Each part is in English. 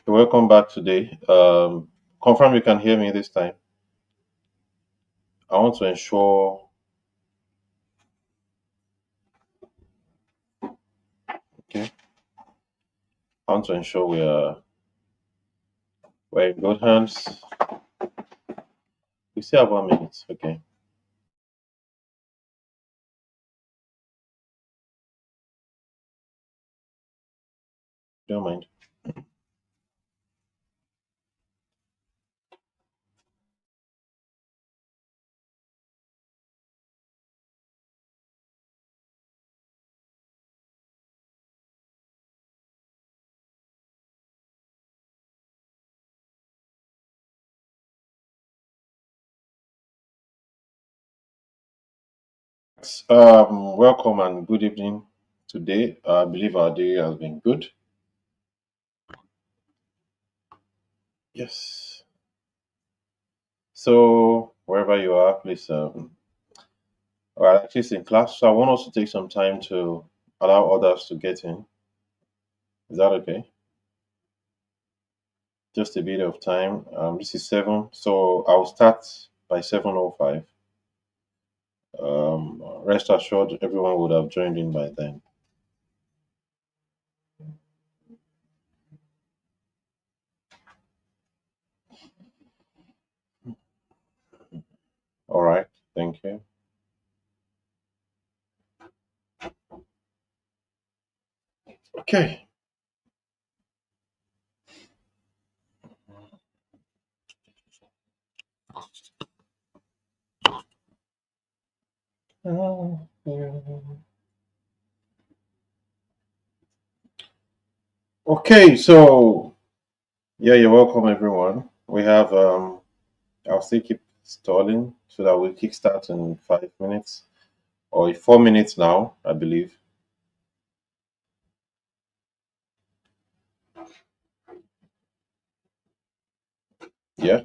Welcome back today. Confirm you can hear me this time. I want to ensure. Okay, I want to ensure we're in good hands. We still have 1 minute. Okay, don't mind. Welcome and good evening. Today, I believe our day has been good. Yes. So wherever you are, please. We're actually in class, so I want us to take some time to allow others to get in. Is that okay? Just a bit of time. This is 7, so I'll start by 7:05. Rest assured, everyone would have joined in by then. All right, thank you. Okay. Okay, so yeah, you're welcome, everyone. We have I'll still keep stalling so that we'll kickstart in 5 minutes or 4 minutes now, I believe. Yeah.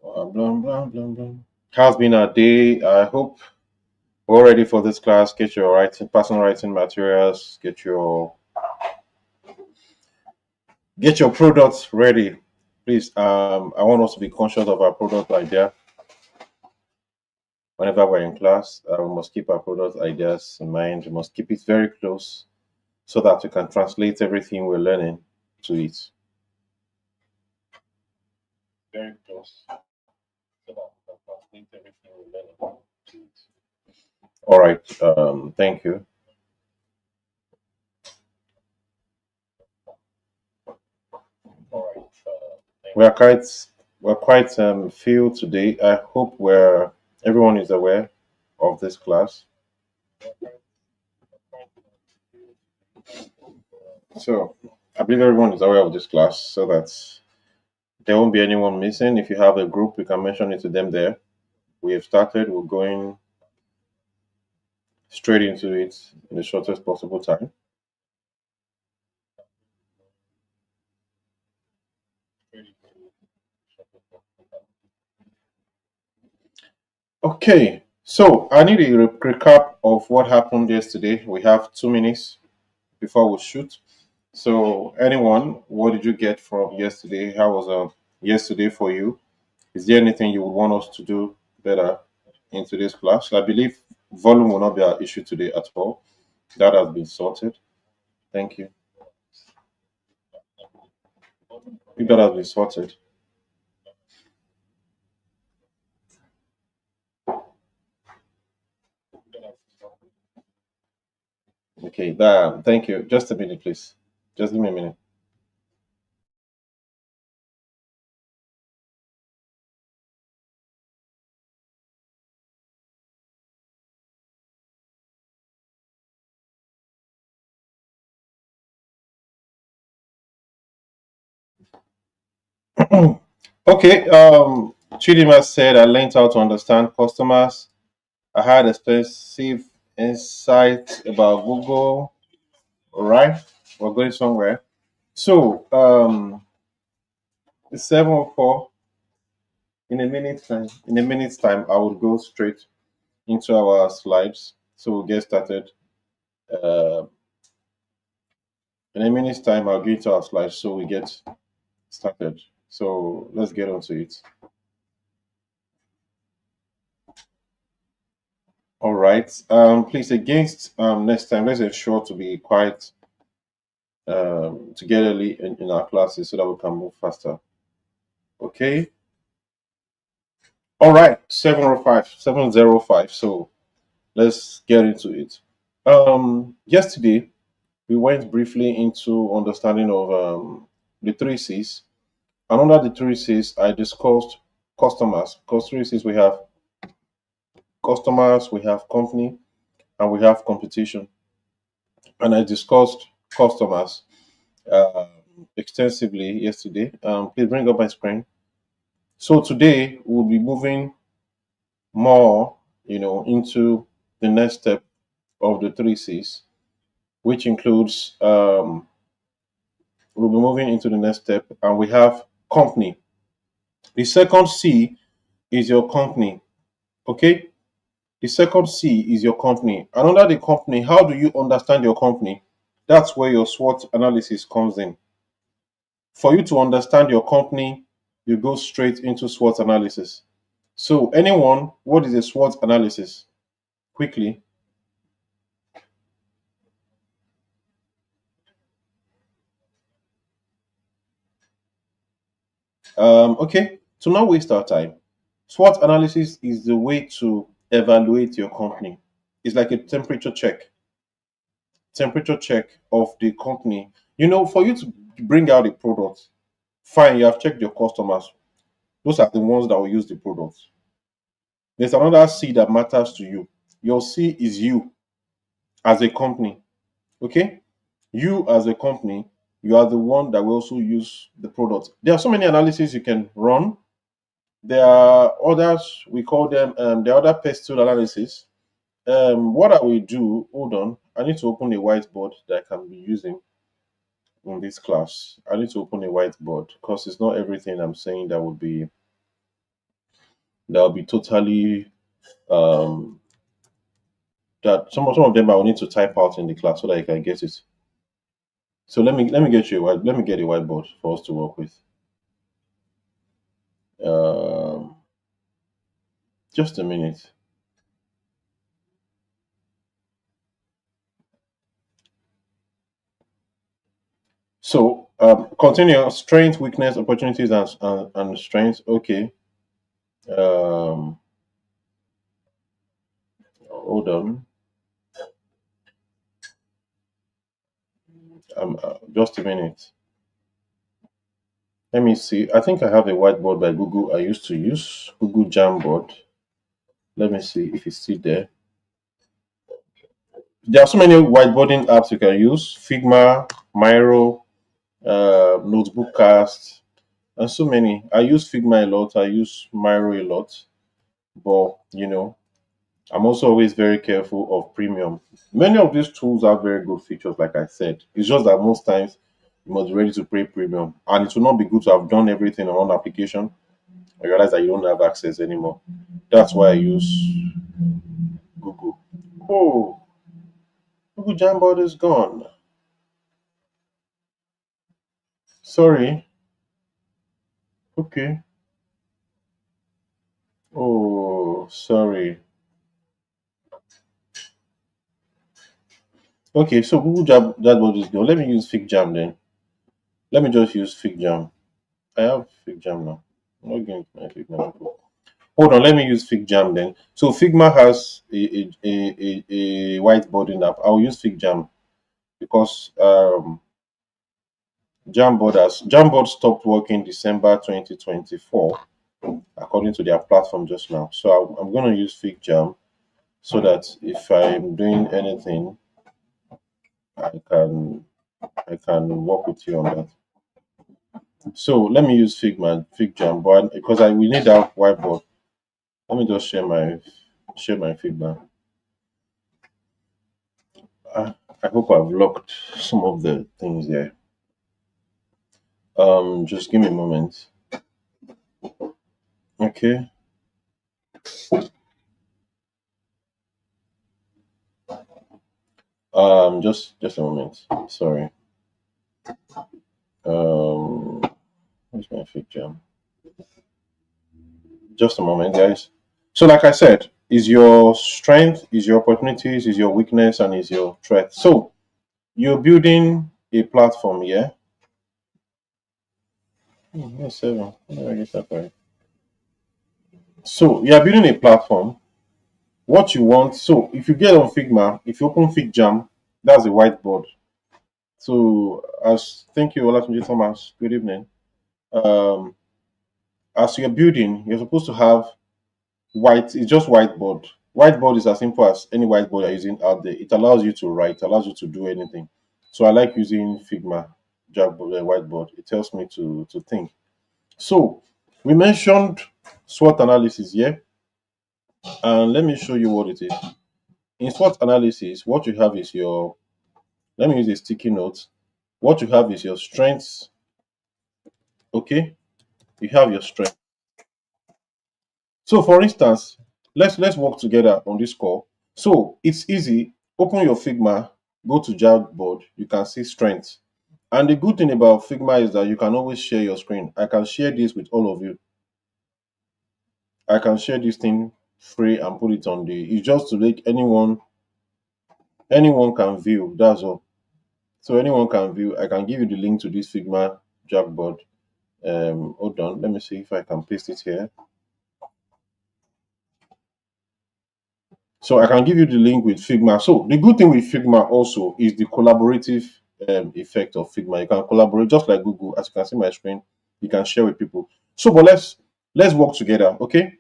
Blah, blah, blah, blah. How's been our day? I hope we're ready for this class. Get your writing, personal writing materials. Get your products ready, please. I want us to be conscious of our product idea whenever we're in class. We must keep our product ideas in mind. We must keep it very close so that we can translate everything we're learning to it. Very close so that we can translate everything we're learning to it. All right. Thank you. All right. We are quite few today. I hope we're everyone is aware of this class. So I believe everyone is aware of this class so that there won't be anyone missing. If you have a group, you can mention it to them there. We have started, we're going straight into it in the shortest possible time. Okay, so I need a recap of what happened yesterday. We have 2 minutes before we shoot. So, anyone, what did you get from yesterday? How was yesterday for you? Is there anything you would want us to do better in today's class? I believe volume will not be an issue today at all. That has been sorted. Thank you. If that has been sorted. Okay, thank you. Just a minute, please. Just give me a minute. Okay, Chidima said I learned how to understand customers. I had extensive insight about Google. All right, we're going somewhere. So, it's 7:04. In a minute's time, I will go straight. into our slides. So we'll get started. Uh, in a minute's time, I'll get into our slides so we get started. So let's get on to it. All right. Please, against next time, let's ensure to be quiet to get early in our classes so that we can move faster. Okay. All right. 705, 705. So let's get into it. Yesterday, we went briefly into understanding of the three C's. And under the three C's, I discussed customers. Because three C's, we have customers, we have company, and we have competition. And I discussed customers uh, extensively yesterday. Please bring up my screen. So today we'll be moving more, into the next step of the three C's, which includes we'll be moving into the next step, and we have company. The second C is your company. Okay, the second C is your company. And under the company, how do you understand your company? That's where your SWOT analysis comes in. For you to understand your company, you go straight into SWOT analysis. So, anyone, what is a SWOT analysis? Quickly. Okay, to not waste our time, SWOT analysis is the way to evaluate your company. It's like a temperature check of the company. For you to bring out a product, fine, you have checked your customers. Those are the ones that will use the product. There's another C that matters to you. Your C is you as a company. Okay? You as a company, you are the one that will also use the product. There are so many analyses you can run. There are others, we call them the other pestle analysis. What I will do, hold on, I need to open a whiteboard that I can be using in this class. I need to open a whiteboard because it's not everything I'm saying that will be totally um that some of them I will need to type out in the class so that I can get it. So let me get you a white let me get a whiteboard for us to work with. Um, just a minute. So continue strength, weakness, opportunities, and strengths. Okay. Um, hold on. Just a minute. Let me see. I think I have a whiteboard by Google. I used to use Google Jamboard. Let me see if it's still there. There are so many whiteboarding apps you can use: Figma, Miro, Notebook Cast, and so many. I use Figma a lot. I use Miro a lot, but I'm also always very careful of premium. Many of these tools have very good features, like I said. It's just that most times you must be ready to pay premium, and it will not be good to have done everything on one application and realize that you don't have access anymore. That's why I use Google. Oh, Google Jamboard is gone. Sorry. Okay. Oh, sorry. Okay, so Jamboard is gone. Let me use FigJam then. Let me just use FigJam. I have FigJam now. I'm not going to my FigJam. Hold on, let me use FigJam then. So Figma has a whiteboarding app. I'll use FigJam because Jamboard stopped working December 2024, according to their platform just now. So I'm going to use FigJam so that if I'm doing anything, I can I can work with you on that. So let me use FigJam, but because I we need that whiteboard. Let me just share my Figma. I, I hope I've locked some of the things there. Just give me a moment. Okay. Just a moment. Sorry. Um, where's my fig jam? Just a moment, guys. So, like I said, is your strength, is your opportunities, is your weakness, and is your threat. So, you're building a platform, yeah? Yes, seven. How do I get that right? So, you're building a platform. What you want, so if you get on Figma, if you open FigJam, that's a whiteboard. So, as thank you, Olatunji Thomas. Good evening. Um, as you're building, you're supposed to have white, it's just whiteboard. Whiteboard is as simple as any whiteboard you're using out there. It allows you to write, allows you to do anything. So I like using Figma whiteboard. It helps me to think. So we mentioned SWOT analysis, yeah, and let me show you what it is. In SWOT analysis, what you have is your, let me use a sticky note. What you have is your strengths. Okay, you have your strength. So for instance, let's work together on this call. So it's easy. Open your Figma, go to Jamboard, you can see strengths. And the good thing about Figma is that you can always share your screen. I can share this with all of you. I can share this thing free and put it on the, it's just to make anyone can view. That's all. So anyone can view. I can give you the link to this Figma Jamboard. Hold on, let me see if I can paste it here. So I can give you the link with Figma. So the good thing with Figma also is the collaborative effect of Figma. You can collaborate just like Google. As you can see my screen, you can share with people. So, but let's work together, okay?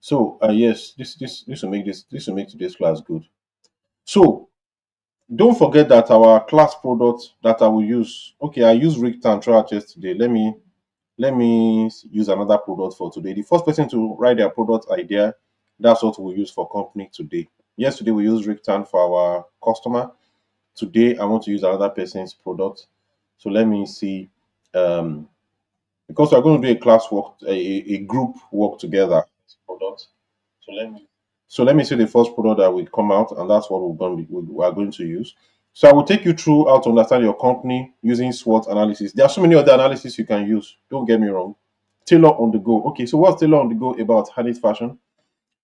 So, yes, this will make today's class good. So don't forget that our class product that I will use. Okay, I used Rictan throughout yesterday. Let me use another product for today. The first person to write their product idea, that's what we'll use for company today. Yesterday we used Rictan for our customer. Today I want to use another person's product. So let me see. Because we're going to do a class work, a group work together. Product. So let me see the first product that will come out, and that's what we are going to use. So I will take you through how to understand your company using SWOT analysis. There are so many other analysis you can use. Don't get me wrong. Tailor on the go. Okay, so what's tailor on the go about Hanit fashion?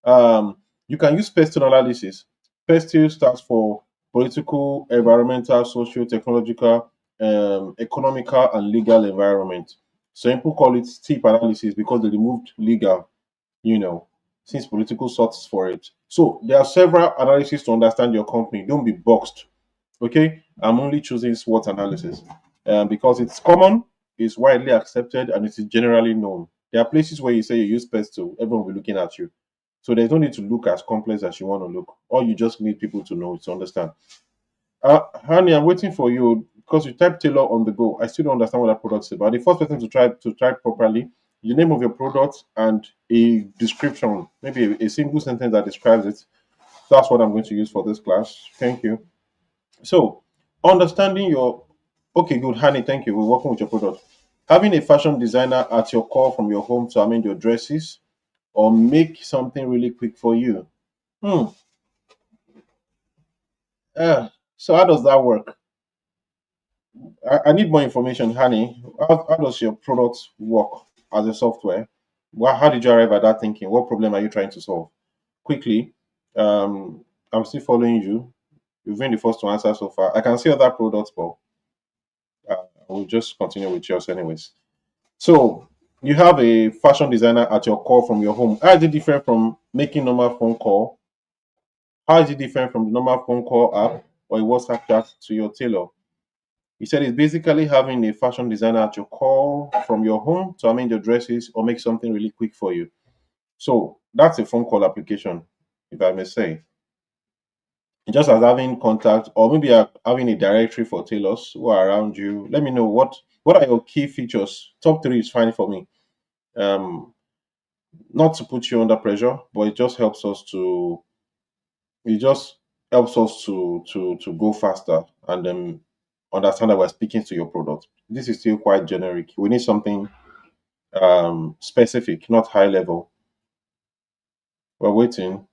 Um, you can use PESTEL analysis. PESTEL stands for political, environmental, social, technological, economical, and legal environment. So people call it STEEP analysis because they removed legal, you know, since political sorts for it. So there are several analyses to understand your company. Don't be boxed. Okay, I'm only choosing SWOT analysis because it's common, it's widely accepted, and it is generally known. There are places where you say you use PESTEL, everyone will be looking at you. So there's no need to look as complex as you want to look. All you just need people to know to understand. Honey, I'm waiting for you because you type Taylor on the go. I still don't understand what that product is about. The first person to type properly, the name of your product and a description, maybe a single sentence that describes it. That's what I'm going to use for this class. Thank you. So, understanding your okay, good, honey. Thank you. We're working with your product. Having a fashion designer at your call from your home to amend your dresses or make something really quick for you. Hmm. So how does that work? I need more information, honey. How does your product work as a software? How did you arrive at that thinking? What problem are you trying to solve? Quickly, I'm still following you. You've been the first to answer so far. I can see other products, but we'll just continue with yours anyways. So you have a fashion designer at your call from your home. How is it different from making normal phone call? How is it different from the normal phone call app or a WhatsApp chat to your tailor? He said it's basically having a fashion designer at your call from your home to amend your dresses or make something really quick for you. So that's a phone call application, if I may say. Just as having contact or maybe having a directory for tailors who are around you. Let me know what are your key features. Top three is fine for me. Um, Not to put you under pressure, but it just helps us to go faster and then understand that we're speaking to your product. This is still quite generic. We need something specific, not high level. We're waiting.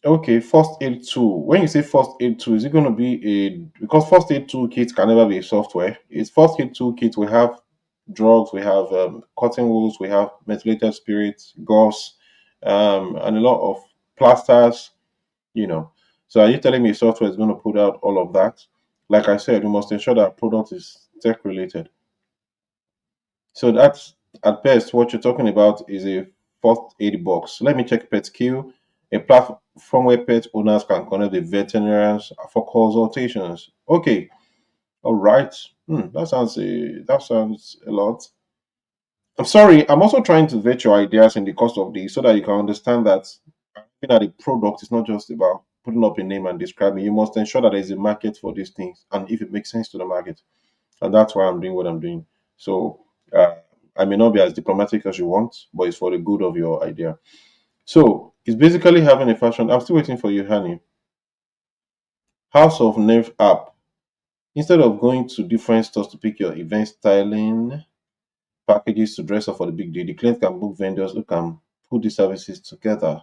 Okay, first aid tool. When you say first aid tool, is it going to be a, because first aid toolkit can never be a software. It's first aid toolkit. We have drugs, we have cotton wools, we have methylated spirits, gauze, and a lot of plasters. You know. So are you telling me software is going to put out all of that? Like I said, we must ensure that product is tech related. So that's at best what you're talking about is a first aid box. Let me check PetQ, a platform where pet owners can connect with veterinarians for consultations. Okay, all right. That sounds a lot. I'm sorry. I'm also trying to vet your ideas in the course of this so that you can understand that looking at a product is not just about putting up a name and describing. You must ensure that there is a market for these things and if it makes sense to the market. And that's why I'm doing what I'm doing. So uh, I may not be as diplomatic as you want, but it's for the good of your idea. So it's basically having a fashion. I'm still waiting for you, honey. House of Nerve app. Instead of going to different stores to pick your event styling packages to dress up for the big day, the client can book vendors who can put these services together.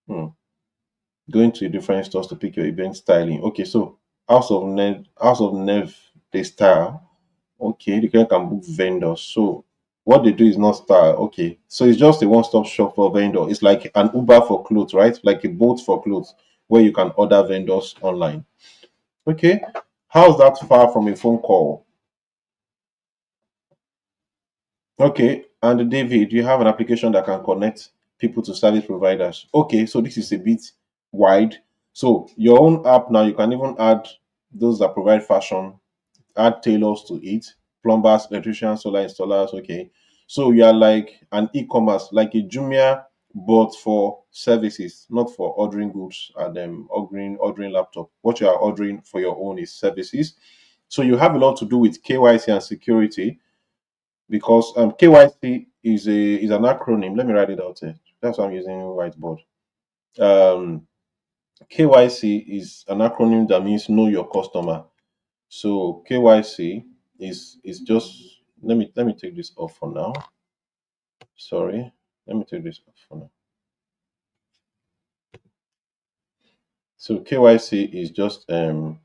Hmm. Going to different stores to pick your event styling. Okay, so House of Nerve, they style. Okay, the client can book vendors. So what they do is not style. Okay, so it's just a one-stop shop for vendor. It's like an Uber for clothes, right? Like a boat for clothes where you can order vendors online. Okay, how's that far from a phone call? Okay, and David, you have an application that can connect people to service providers. Okay, so this is a bit wide. So your own app now, you can even add those that provide fashion, add tailors to it, plumbers, electricians, solar installers. Okay, so you are like an e-commerce, like a Jumia, but for services, not for ordering goods and ordering laptop. What you are ordering for your own is services. So you have a lot to do with KYC and security because KYC is an acronym. Let me write it out here. That's why I'm using whiteboard. Um, KYC is an acronym that means know your customer. So KYC is just let me take this off for now. Sorry, let me take this off for now. So KYC is just know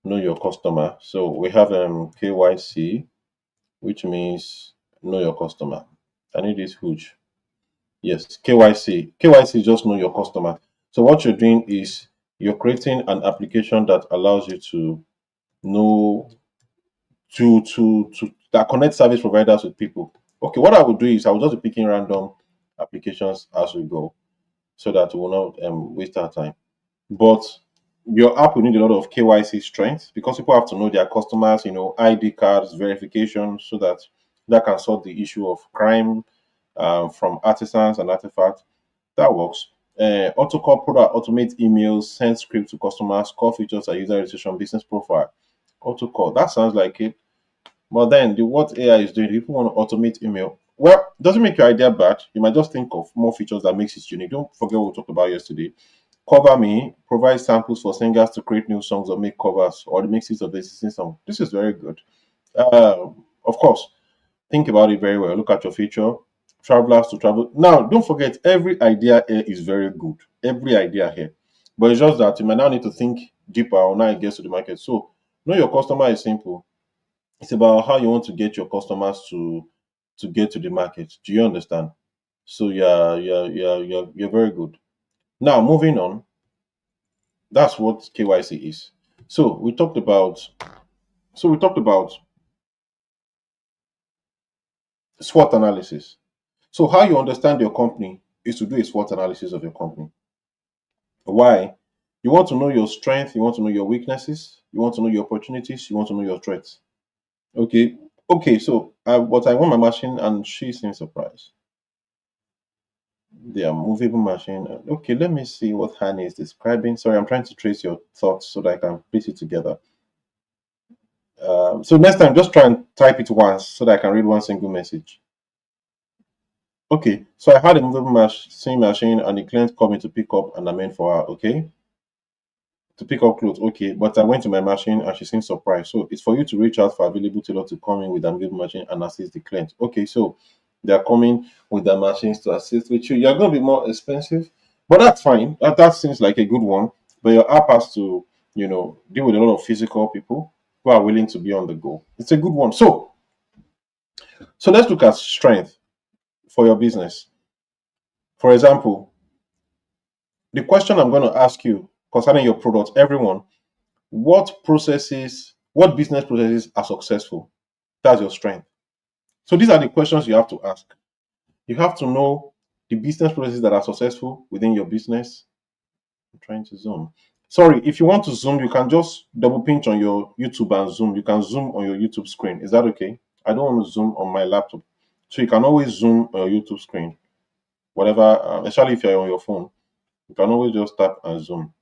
your customer. So we have KYC, which means know your customer. I need this huge. Yes, KYC. KYC is just know your customer. So what you're doing is you're creating an application that allows you to know to that connect service providers with people. Okay, what I would do is I will just be picking random applications as we go so that we will not waste our time. But your app will need a lot of KYC strength because people have to know their customers, ID cards, verification, so that that can solve the issue of crime from artisans and artifacts. That works. Autocall product automate emails, send script to customers, core features are user registration, business profile. Autocall. That sounds like it. But then the what AI is doing, if you want to automate email, well, it doesn't make your idea bad. You might just think of more features that makes it unique. Don't forget what we talked about yesterday. Cover Me provide samples for singers to create new songs or make covers or the mixes of the existing song. This is very good. Of course, think about it very well. Look at your future. Travelers to travel. Now, don't forget, every idea here is very good. Every idea here. But it's just that you might now need to think deeper or now it gets to the market. So, know your customer is simple. It's about how you want to get your customers to get to the market. Do you understand? So you're very good. Now moving on, that's what KYC is. So we talked about SWOT analysis. So how you understand your company is to do a SWOT analysis of your company. Why? You want to know your strength, you want to know your weaknesses, you want to know your opportunities, you want to know your threats. Okay. Okay, so but I want my machine and she seems surprised. The movable machine. Okay, let me see what Hani is describing. Sorry, I'm trying to trace your thoughts so that I can piece it together. So next time, just try and type it once so that I can read one single message. Okay, so I had a movable machine and the client called me to pick up an amend for her. Okay, to pick up clothes. Okay, but I went to my machine and she seemed surprised. So it's for you to reach out for available tailor to come in with a movable machine and assist the client. Okay, so they are coming with their machines to assist with you. You're going to be more expensive. But that's fine. That seems like a good one. But your app has to, deal with a lot of physical people who are willing to be on the go. It's a good one. So let's look at strength for your business. For example, the question I'm going to ask you concerning your product, everyone, what business processes are successful? That's your strength. So these are the questions you have to ask. You have to know the business processes that are successful within your business. I'm trying to zoom. Sorry, if you want to zoom, you can just double pinch on your YouTube and zoom. You can zoom on your YouTube screen. Is that okay? I don't want to zoom on my laptop. So you can always zoom on your YouTube screen, whatever, especially if you're on your phone. You can always just tap and zoom.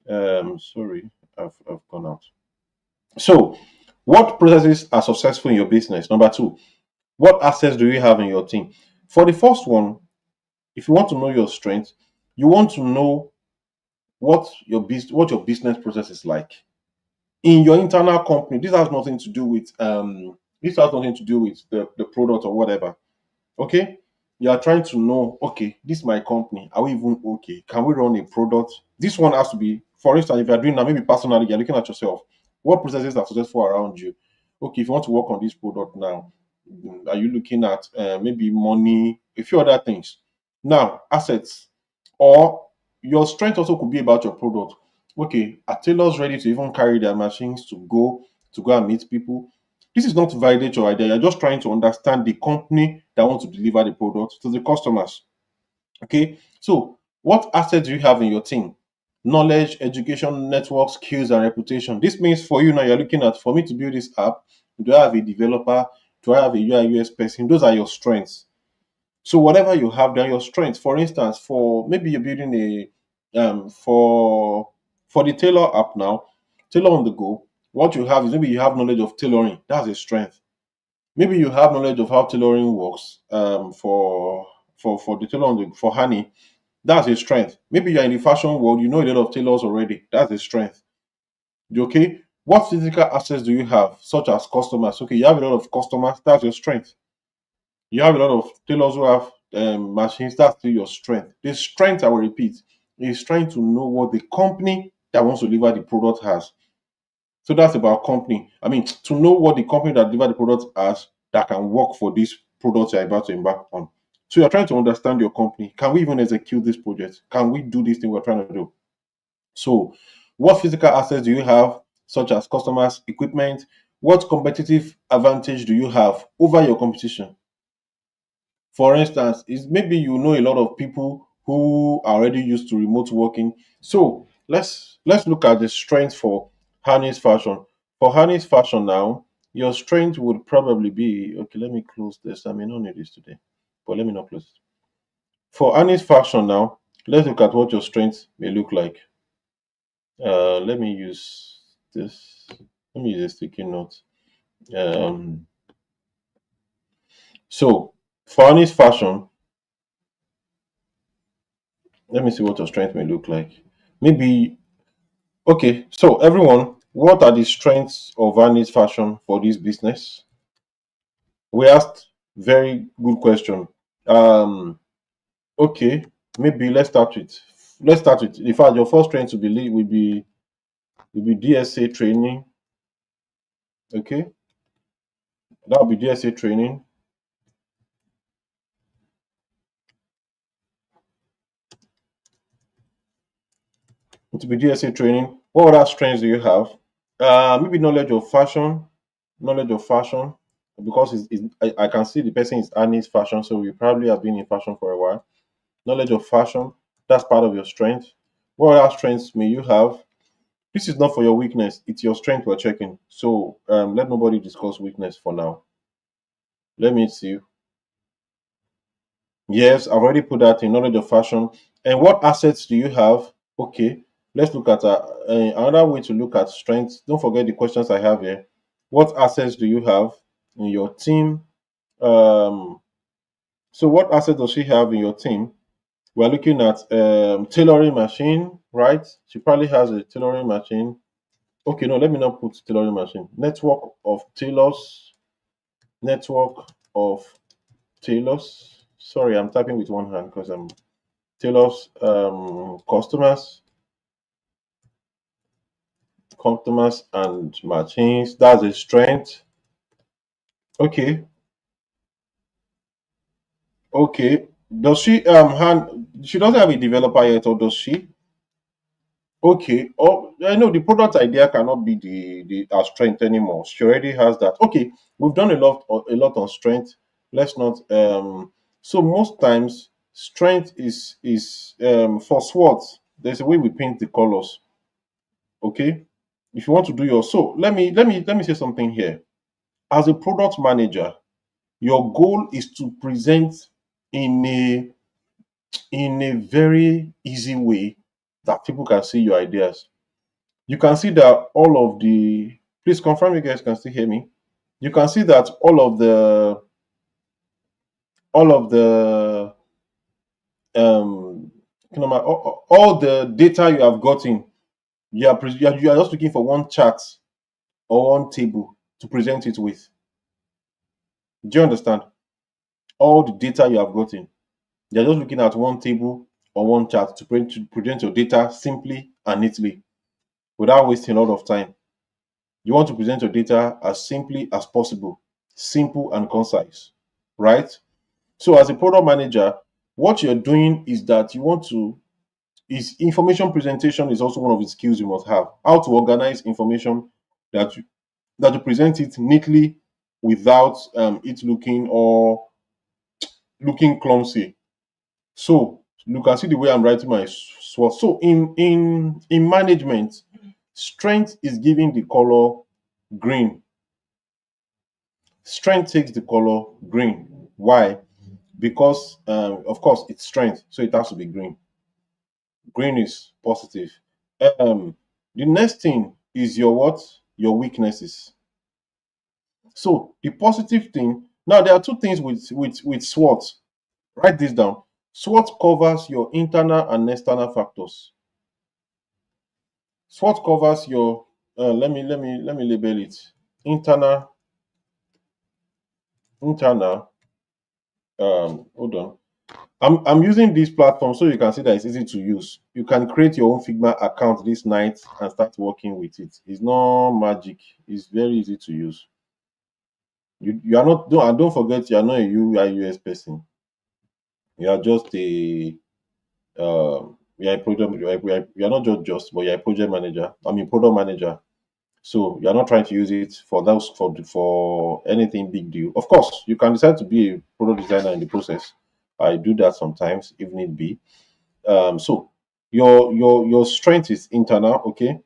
Sorry, I've gone out. So, what processes are successful in your business? Number two, what assets do you have in your team? For the first one, if you want to know your strength, you want to know what your business process is like in your internal company. This has nothing to do with the product or whatever. Okay, you are trying to know, okay, this is my company, are we even okay, can we run a product? This one has to be, for instance, if you're doing that, maybe personally, you're looking at yourself, what processes are successful around you? Okay, if you want to work on this product now, are you looking at maybe money, a few other things? Now, assets, or your strength also could be about your product. Okay, are tailors ready to even carry their machines to go and meet people? This is not to validate your idea. You're just trying to understand the company that wants to deliver the product to the customers. Okay. So, what assets do you have in your team? Knowledge, education, network, skills, and reputation. This means for you now, you're looking at, for me to build this app, do I have a developer? Do I have a UI UX person? Those are your strengths. So whatever you have, they're your strengths. For instance, for maybe you're building for the tailor app now, tailor on the go. What you have is, maybe you have knowledge of tailoring. That's a strength. Maybe you have knowledge of how tailoring works. For the tailor on the for honey, that's a strength. Maybe you're in the fashion world, you know a lot of tailors already. That's a strength. Okay. What physical assets do you have, such as customers? Okay, you have a lot of customers. That's your strength. You have a lot of tailors who have machines. That's still your strength. The strength, I will repeat, is trying to know what the company that wants to deliver the product has. So that's about company. I mean, to know what the company that deliver the product has that can work for this product you're about to embark on. So you're trying to understand your company. Can we even execute this project? Can we do this thing we're trying to do? So, what physical assets do you have, such as customers, equipment? What competitive advantage do you have over your competition? For instance, is maybe you know a lot of people who are already used to remote working. So let's look at the strength for harness fashion. For harness fashion now, your strength would probably be, okay. Let me close this. I may not need this today, but let me not close it. For harness fashion now, let's look at what your strength may look like. Let me use this. Let me use a sticky note. Um, so for harness fashion, let me see what your strength may look like. Maybe. Okay, so everyone, what are the strengths of Vani's fashion for this business? We asked very good question. Um, okay, maybe let's start with in fact your first strength will be DSA training. Okay, that will be DSA training. It will be DSA training. What other strengths do you have? Maybe knowledge of fashion, because I can see the person is earning fashion, so you probably have been in fashion for a while. Knowledge of fashion, that's part of your strength. What other strengths may you have? This is not for your weakness, it's your strength we're checking. So let nobody discuss weakness for now. Let me see. Yes, I've already put that in knowledge of fashion. And what assets do you have? Okay, let's look at another way to look at strengths. Don't forget the questions I have here. What assets do you have in your team? Um, so what assets does she have in your team? We're looking at tailoring machine, right? She probably has a tailoring machine. Okay, no, let me not put tailoring machine. Network of tailors. Network of tailors. Sorry, I'm typing with one hand because I'm tailors customers and machines. That's a strength. Okay, okay. Does she hand? She doesn't have a developer yet, or does she? Okay. Oh, I know the product idea cannot be the our strength anymore. She already has that. Okay, we've done a lot on strength. Let's not. So most times strength is for SWOT. There's a way we paint the colors. Okay, if you want to do your so let me say something here. As a product manager, your goal is to present in a very easy way that people can see your ideas. You can see that all of the please confirm you guys can still hear me. You can see that all of the um all the data you have gotten, you are just looking for one chart or one table to present it with. Do you understand? All the data you have gotten, you're just looking at one table or one chart to present your data simply and neatly without wasting a lot of time. You want to present your data as simply as possible, simple and concise, right? So as a product manager, what you're doing is that you want to is information presentation is also one of the skills you must have. How to organize information that you present it neatly without it looking clumsy. So you can see the way I'm writing my SWOT. So in management, strength is giving the color green. Strength takes the color green. Why? Because of course it's strength, so it has to be green. Green is positive. The next thing is your what? Your weaknesses. So the positive thing. Now there are two things with SWOT. Write this down. SWOT covers your internal and external factors. SWOT covers your let me label it internal internal. Hold on. I'm using this platform so you can see that it's easy to use. You can create your own Figma account this night and start working with it. It's not magic. It's very easy to use. You are not don't forget you are not a UI UX person. You are just a you are a project you are not just but you're a project manager. I mean product manager. So you're not trying to use it for those for anything big deal. Of course, you can decide to be a product designer in the process. I do that sometimes if need be. So your strength is internal, okay?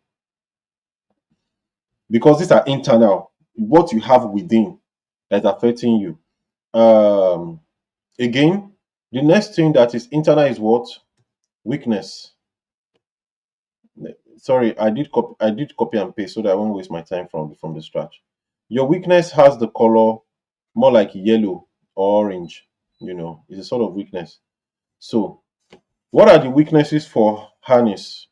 Because these are internal, what you have within that's affecting you. Um, Again, the next thing that is internal is what? Weakness. Sorry, I did copy and paste so that I won't waste my time from the scratch. Your weakness has the color more like yellow or orange. It's a sort of weakness. So, what are the weaknesses for harness?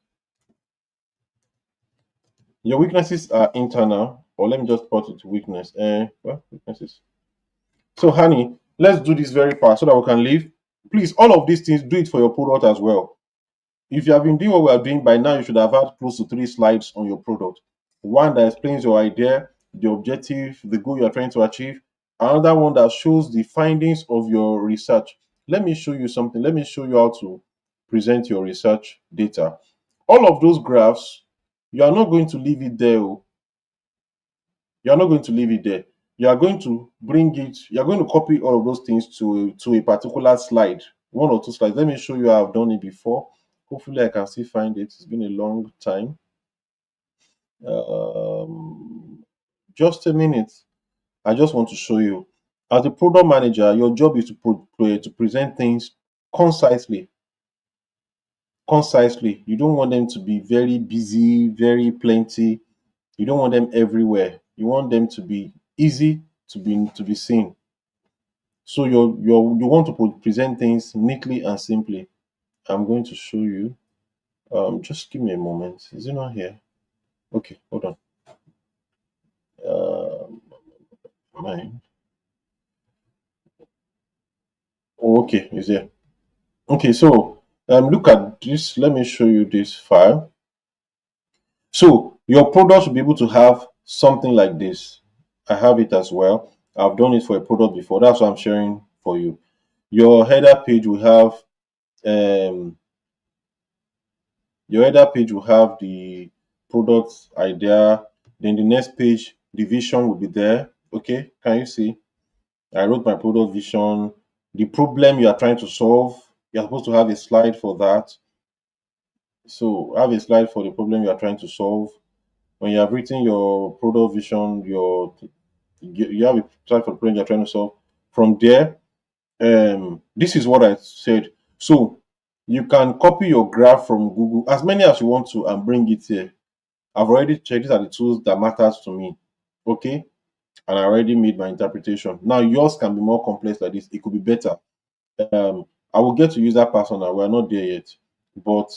Your weaknesses are internal, or let me just put it to weakness. Well, weaknesses. So, honey, let's do this very fast so that we can leave. Please, all of these things, do it for your product as well. If you have been doing what we are doing by now, you should have had close to 3 slides on your product. One that explains your idea, the objective, the goal you are trying to achieve. Another one that shows the findings of your research. Let me show you something. Let me show you how to present your research data. All of those graphs, you are not going to leave it there. You are not going to leave it there. You are going to bring it, you are going to copy all of those things to a particular slide, 1 or 2 slides. Let me show you how I've done it before. Hopefully, I can still find it. It's been a long time. Um, just a minute. I just want to show you. As a product manager, your job is to present things concisely. Concisely. You don't want them to be very busy, very plenty. You don't want them everywhere. You want them to be easy to be seen. So you want to present things neatly and simply. I'm going to show you. Just give me a moment. Is it not here? Okay, hold on. Mine. Oh, okay, is here. Okay, so Look at this. Let me show you this file. So your product should be able to have something like this. I have it as well. I've done it for a product before. That's what I'm sharing for you. Your header page will have um your header page will have the product idea. Then the next page, the vision will be there. Okay, can you see? I wrote my product vision, the problem you are trying to solve. You're supposed to have a slide for that. So have a slide for the problem you are trying to solve. When you have written your product vision, you have a slide for the problem you're trying to solve. From there, this is what I said. So you can copy your graph from Google as many as you want to and bring it here. I've already checked. These are the tools that matters to me. Okay, and I already made my interpretation. Now yours can be more complex like this. It could be better. um I will get to use that persona. We're not there yet, but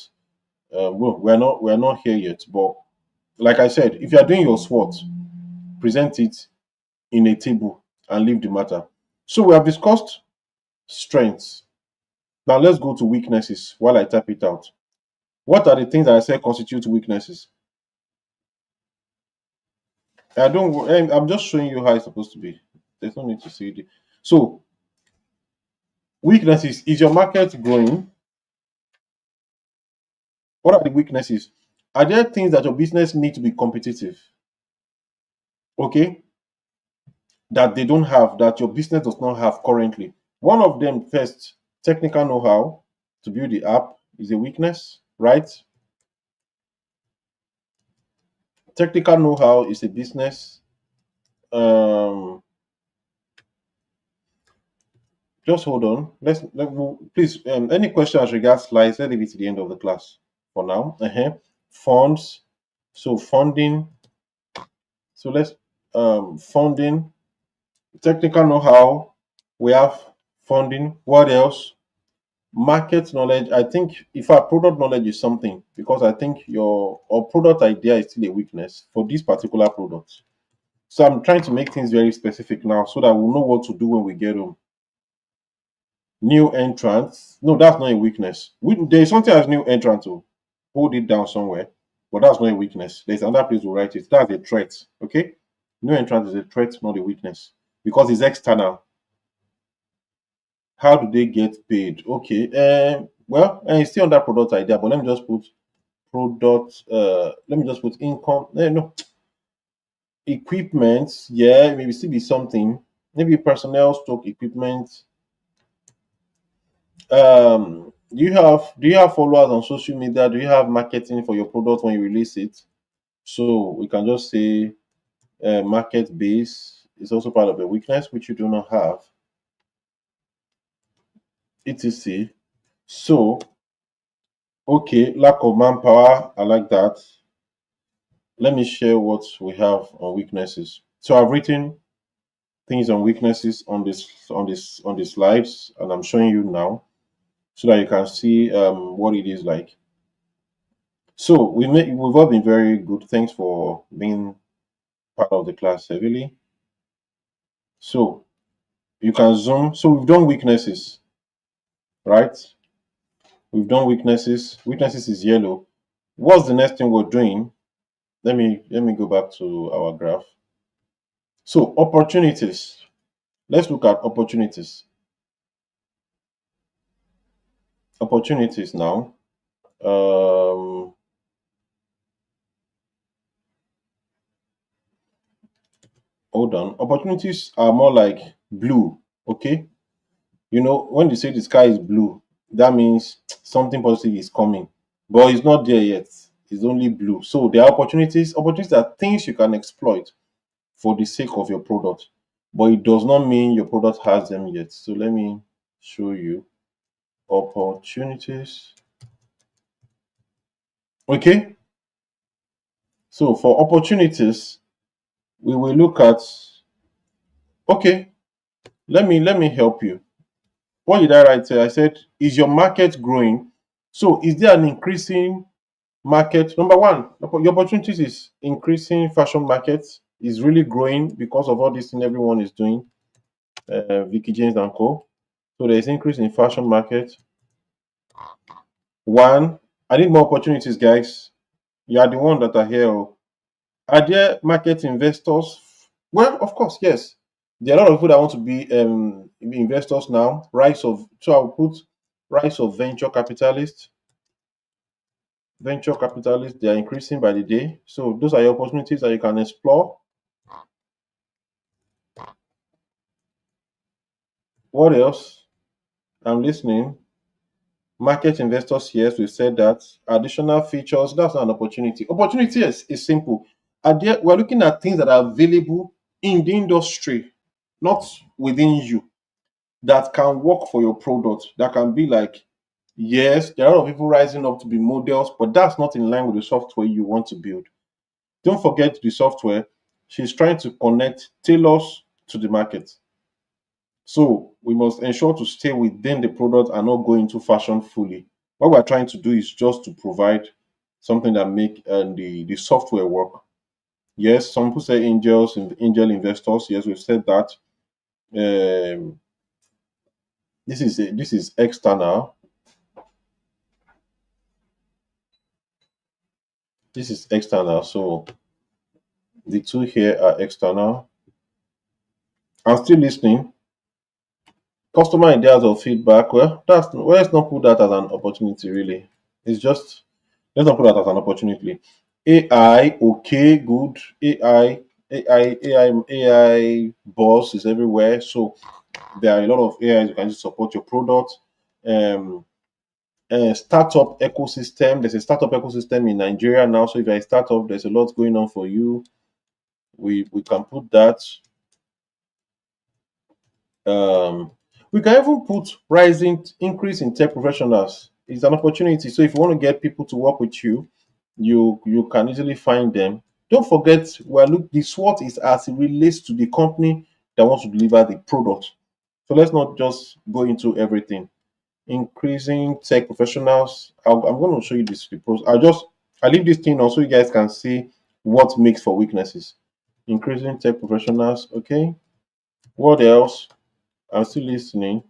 well, we're not here yet. But like I said, if you are doing your SWOT, present it in a table and leave the matter. So we have discussed strengths. Now let's go to weaknesses while I type it out. What are the things that I said constitute weaknesses? I don't. I'm just showing you how it's supposed to be. There's no need to see it. So weaknesses: is your market growing? What are the weaknesses? Are there things that your business need to be competitive? Okay, that they don't have, that your business does not have currently. One of them first, technical know-how to build the app is a weakness, right? Technical know-how is a business. Um, just hold on. Please. Any questions regards slides? Let's leave it to the end of the class for now. Funds. So funding. So let's funding, technical know-how. We have funding. What else? Market knowledge. I think if our product knowledge is something, because I think your or product idea is still a weakness for this particular product. So I'm trying to make things very specific now so that we'll know what to do when we get home. New entrants. No, that's not a weakness. There is something as new entrant to hold it down somewhere, but that's not a weakness. There's another place to write it. That's a threat. Okay. New entrant is a threat, not a weakness, because it's external. How do they get paid? Okay. Well, and it's still on that product idea, but let me just put product. Let me just put income. No, equipment. Yeah, maybe still be something. Maybe personnel stock equipment. Do you have followers on social media? Do you have marketing for your product when you release it? So we can just say market base is also part of a weakness which you do not have. etc. So okay, lack of manpower. I like that. Let me share what we have on weaknesses. So I've written things on weaknesses on the slides, and I'm showing you now so that you can see what it is like. So we've all been very good. Thanks for being part of the class heavily. So you can zoom. So we've done weaknesses, right? We've done weaknesses. Weaknesses is yellow. What's the next thing we're doing? Let me go back to our graph. So opportunities. Let's look at opportunities. Opportunities now. Um, hold on. Opportunities are more like blue. Okay. When they say the sky is blue, that means something positive is coming, but it's not there yet. It's only blue. So there are opportunities. Opportunities are things you can exploit for the sake of your product, but it does not mean your product has them yet. So let me show you opportunities. Okay. So for opportunities, we will look at. Okay. Let me help you. What did I write here? I said, is your market growing? So is there an increasing market? Number one, your opportunities is increasing. Fashion market is really growing because of all this thing everyone is doing. Vicky James and Co. So there's increase in fashion market. One, I need more opportunities, guys. You are the one that are here. Oh. Are there market investors? Well, of course, yes. There are a lot of people that want to be investors now. So I'll put rise of venture capitalists. Venture capitalists, they are increasing by the day. So those are your opportunities that you can explore. What else? I'm listening. Market investors, yes, we've said that. Additional features, that's not an opportunity. Opportunity is simple. We're looking at things that are available in the industry, not within you, that can work for your product. That can be like, yes, there are a lot of people rising up to be models, but that's not in line with the software you want to build. Don't forget the software. She's trying to connect tailors to the market. So we must ensure to stay within the product and not go into fashion fully. What we're trying to do is just to provide something that make the software work. Yes, some people say angels and angel investors. Yes, we've said that. Um, this is external. This is external. So the two here are external. I'm still listening. Customer ideas or feedback. Well, let's not put that as an opportunity. Really, it's just let's not put that as an opportunity. AI, okay, good. AI boss is everywhere. So there are a lot of AIs you can use to support your product. Um, Startup ecosystem. There's a startup ecosystem in Nigeria now. So if you're a startup, there's a lot going on for you. We can put that. Um, we can even put rising increase in tech professionals. It's an opportunity. So if you want to get people to work with you, you can easily find them. Don't forget, well, look, the SWOT is as it relates to the company that wants to deliver the product. So let's not just go into everything. Increasing tech professionals. I'm going to show you this. I leave this thing on so you guys can see what makes for weaknesses. Increasing tech professionals. Okay. What else? I'm still listening.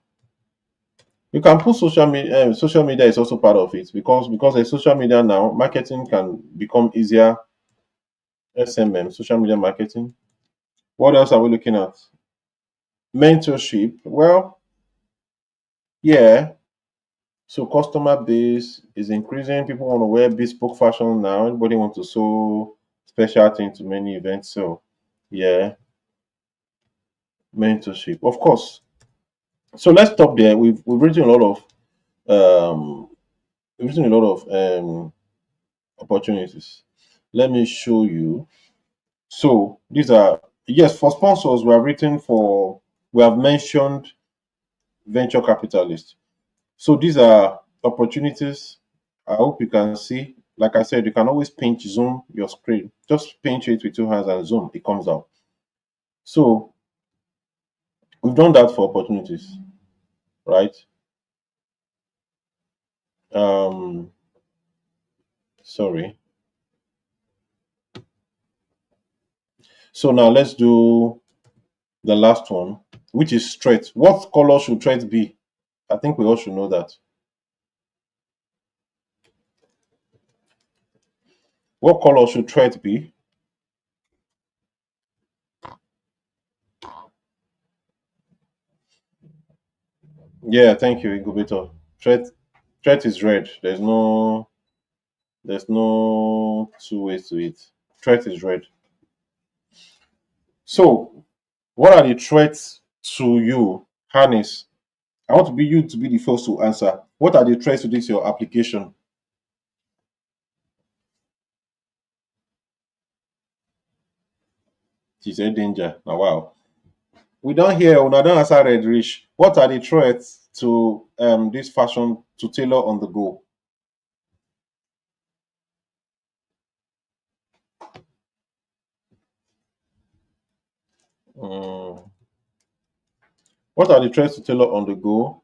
You can put social media. Social media is also part of it because there's social media now. Marketing can become easier. SMM, social media marketing. What else are we looking at? Mentorship. Well, yeah. So customer base is increasing. People want to wear bespoke fashion now. Everybody wants to sew special things to many events. So yeah, mentorship. Of course. So let's stop there. We've written a lot of um we've written a lot of opportunities. Let me show you. So these are yes for sponsors. We have mentioned venture capitalists. So these are opportunities. I hope you can see. Like I said, you can always pinch zoom your screen. Just pinch it with two hands and zoom. It comes out. So we've done that for opportunities, right? Um, sorry. So now let's do the last one, which is threat. What color should threat be? I think we all should know that. What color should threat be? Yeah, thank you, Incubator. Threat is red. There's no two ways to it. Threat is red. So what are the threats to you, Harness? I want to be you to be the first to answer. What are the threats to this your application? She said danger. Now wow. We don't hear una don't answer red rich. What are the threats to this fashion to tailor on the go? Mm. What are the threats to tailor on the go?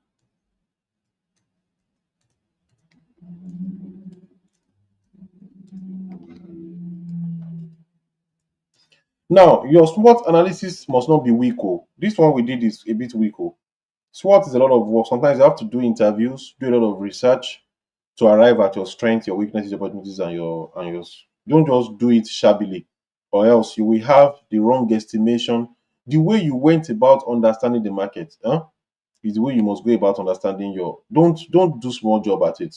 Now, your SWOT analysis must not be weak. Oh. This one we did is a bit weak. Oh. SWOT is a lot of work. Sometimes you have to do interviews, do a lot of research to arrive at your strengths, your weaknesses, your opportunities, and your. Don't just do it shabbily, or else you will have the wrong estimation. The way you went about understanding the market, is the way you must go about understanding your. Don't do small job at it.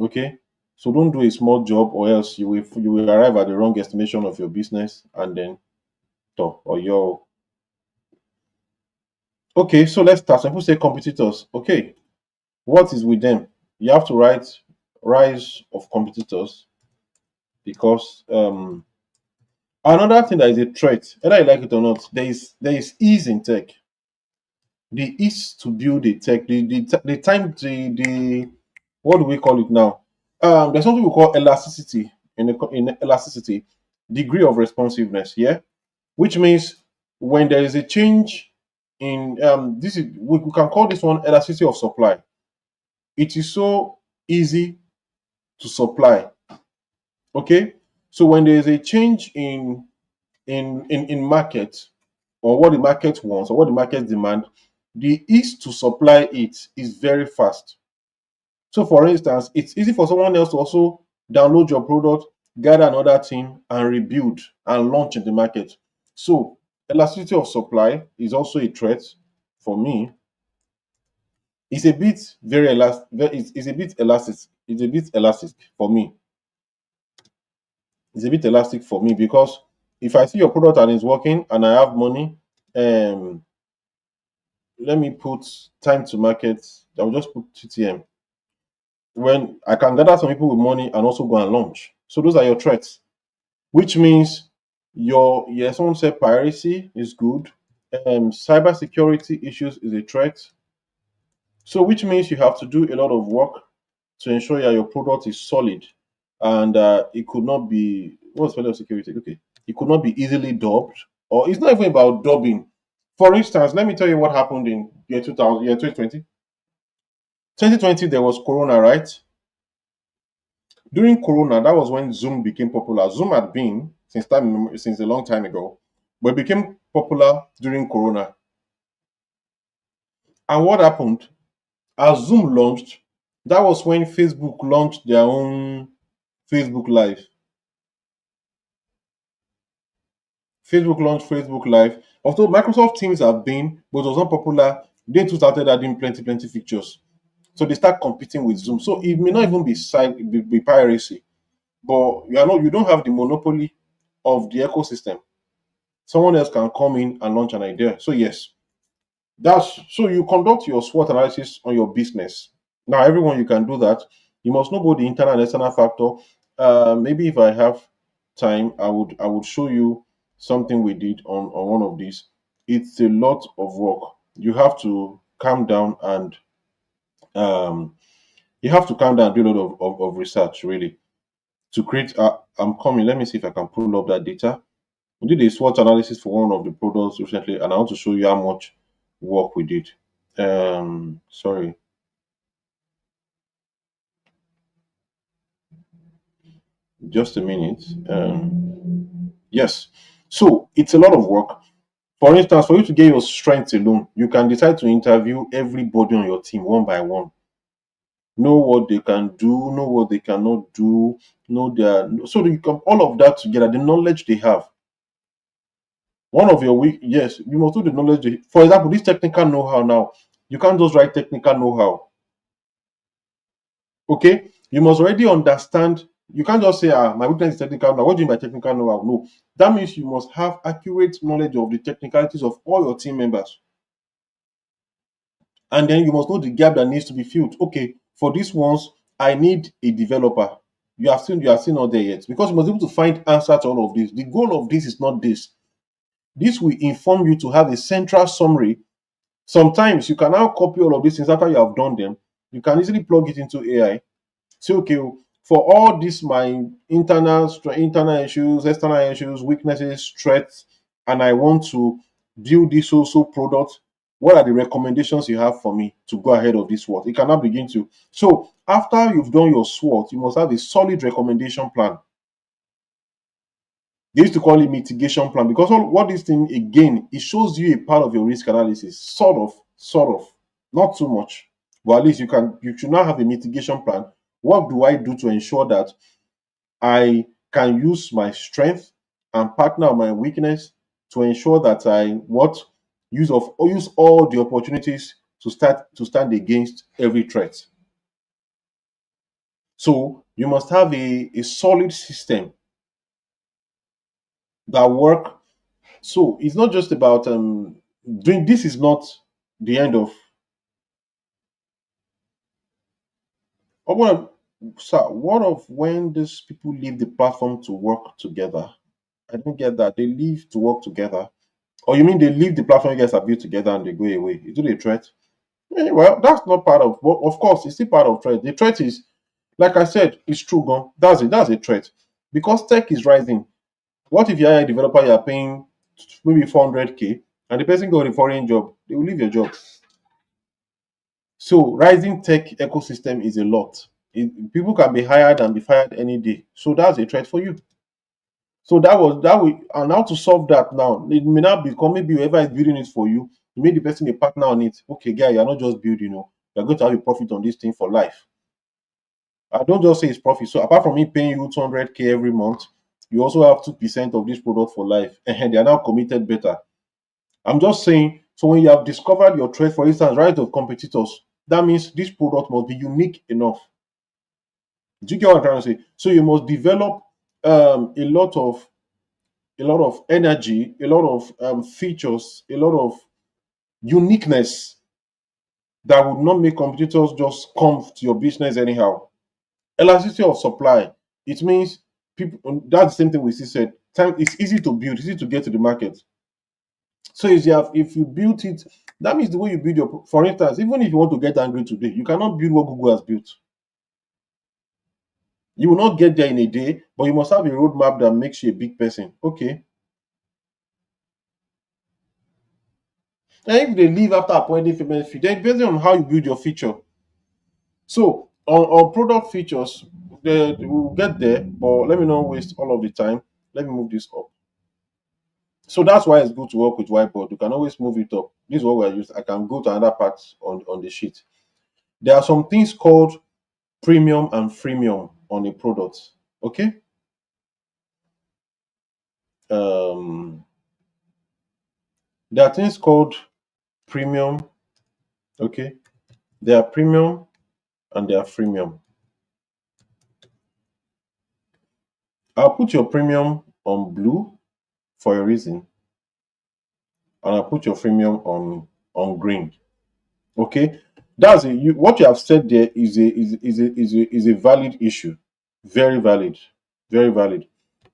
Okay, so don't do a small job, or else you will arrive at the wrong estimation of your business, and then talk or your. Okay, so let's start. Some people say competitors. Okay, what is with them? You have to write rise of competitors because another thing that is a threat, whether you like it or not, there is ease in tech. The ease to build a tech, the time, the what do we call it now? There's something we call elasticity in elasticity, degree of responsiveness. Yeah, which means when there is a change in this is we can call this one elasticity of supply. It is so easy to supply. Okay, so when there is a change in market, or what the market wants or what the market demand, the ease to supply it is very fast. So for instance, it's easy for someone else to also download your product, gather another team, and rebuild and launch in the market. So elasticity of supply is also a threat for me. It's a bit very elastic. It's a bit elastic. It's a bit elastic for me. It's a bit elastic for me because if I see your product and it's working and I have money, um, let me put time to market. I'll just put TTM. When I can gather some people with money and also go and launch. So those are your threats, which means someone said piracy is good. Cyber security issues is a threat. So which means you have to do a lot of work to ensure that your product is solid and it could not be what's failure of security? Okay. It could not be easily dubbed, or it's not even about dubbing. For instance, let me tell you what happened in year 2000, year 2020. 2020, there was Corona, right? During Corona, that was when Zoom became popular. Zoom had been since a long time ago, but it became popular during Corona. And what happened? As Zoom launched, that was when Facebook launched their own Facebook Live. Facebook launched Facebook Live. Although Microsoft Teams have been, but it was not popular, they too started adding plenty features. So they start competing with Zoom. So it may not even be piracy, but you don't have the monopoly of the ecosystem. Someone else can come in and launch an idea. So yes, that's so you conduct your SWOT analysis on your business. Now, everyone you can do that. You must know both the internal and external factor. Maybe if I have time, I would show you something we did on one of these. It's a lot of work. You have to calm down and um, do a lot of research really to create. I'm coming. Let me see if I can pull up that data. We did a SWOT analysis for one of the products recently, and I want to show you how much work we did. Sorry, just a minute. Yes, so it's a lot of work. For instance, for you to get your strengths alone, you can decide to interview everybody on your team one by one. Know what they can do, know what they cannot do, know their so that you can all of that together, the knowledge they have. One of your weak, yes, you must do the knowledge. For example, this technical know-how now, you can't just write technical know-how. Okay, you must already understand. You can't just say, my weakness is technical know. What do you mean by technical know-how? No, that means you must have accurate knowledge of the technicalities of all your team members, and then you must know the gap that needs to be filled. Okay, for these ones, I need a developer. You are still not there yet because you must be able to find answer to all of this. The goal of this is not this. This will inform you to have a central summary. Sometimes you can now copy all of these things after you have done them. You can easily plug it into AI. Say, okay, for all these my internal issues, external issues, weaknesses, threats, and I want to build this also product. What are the recommendations you have for me to go ahead of this SWOT? It cannot begin to. So after you've done your SWOT, you must have a solid recommendation plan. They used to call it mitigation plan because what this thing again, it shows you a part of your risk analysis, sort of, not too much. But at least you should now have a mitigation plan. What do I do to ensure that I can use my strength and partner on my weakness to ensure that I what use all the opportunities to stand against every threat. So you must have a solid system that work. So it's not just about doing this is not the end of what of, sir, what of when these people leave the platform to work together? I don't get that. They leave to work together. Or you mean they leave the platform you guys have built together and they go away? Is it a threat? Well, that's not part of, well, of course, it's still part of threat. The threat is, like I said, it's true, gone. That's it. That's a threat. Because tech is rising. What if you're a developer, you're paying maybe 400K and the person got a foreign job? They will leave your job. So, rising tech ecosystem is a lot. People can be hired and be fired any day. So, that's a threat for you. So that we and how to solve that now. It may not become maybe whoever is building it for you, you make the person a partner on it. Okay, guy, you're not just building, you're going to have a profit on this thing for life. I don't just say it's profit. So apart from me paying you 200K every month, you also have 2% of this product for life. And they are now committed better. I'm just saying, so when you have discovered your trade, for instance, right of competitors, that means this product must be unique enough. Do you get what I'm trying to say? So you must develop a lot of energy, a lot of features, a lot of uniqueness that would not make competitors just come to your business anyhow. Elasticity of supply. It means people. That's the same thing we see said. Time it's easy to build, easy to get to the market. So if you built it, that means the way you build your. For instance, even if you want to get angry today, you cannot build what Google has built. You will not get there in a day, but you must have a roadmap that makes you a big person. Okay. And if they leave after appointing payment fee, then depending on how you build your feature. So on product features, we'll get there, but let me not waste all of the time. Let me move this up. So that's why it's good to work with whiteboard. You can always move it up. This is what we're using. I can go to another part on the sheet. There are some things called premium and freemium on a product. Okay. Um, there are things called premium. Okay. There are premium and there are freemium. I'll put your premium on blue for a reason, and I'll put your freemium on green. Okay, that's what you have said there is a valid issue, very valid, very valid.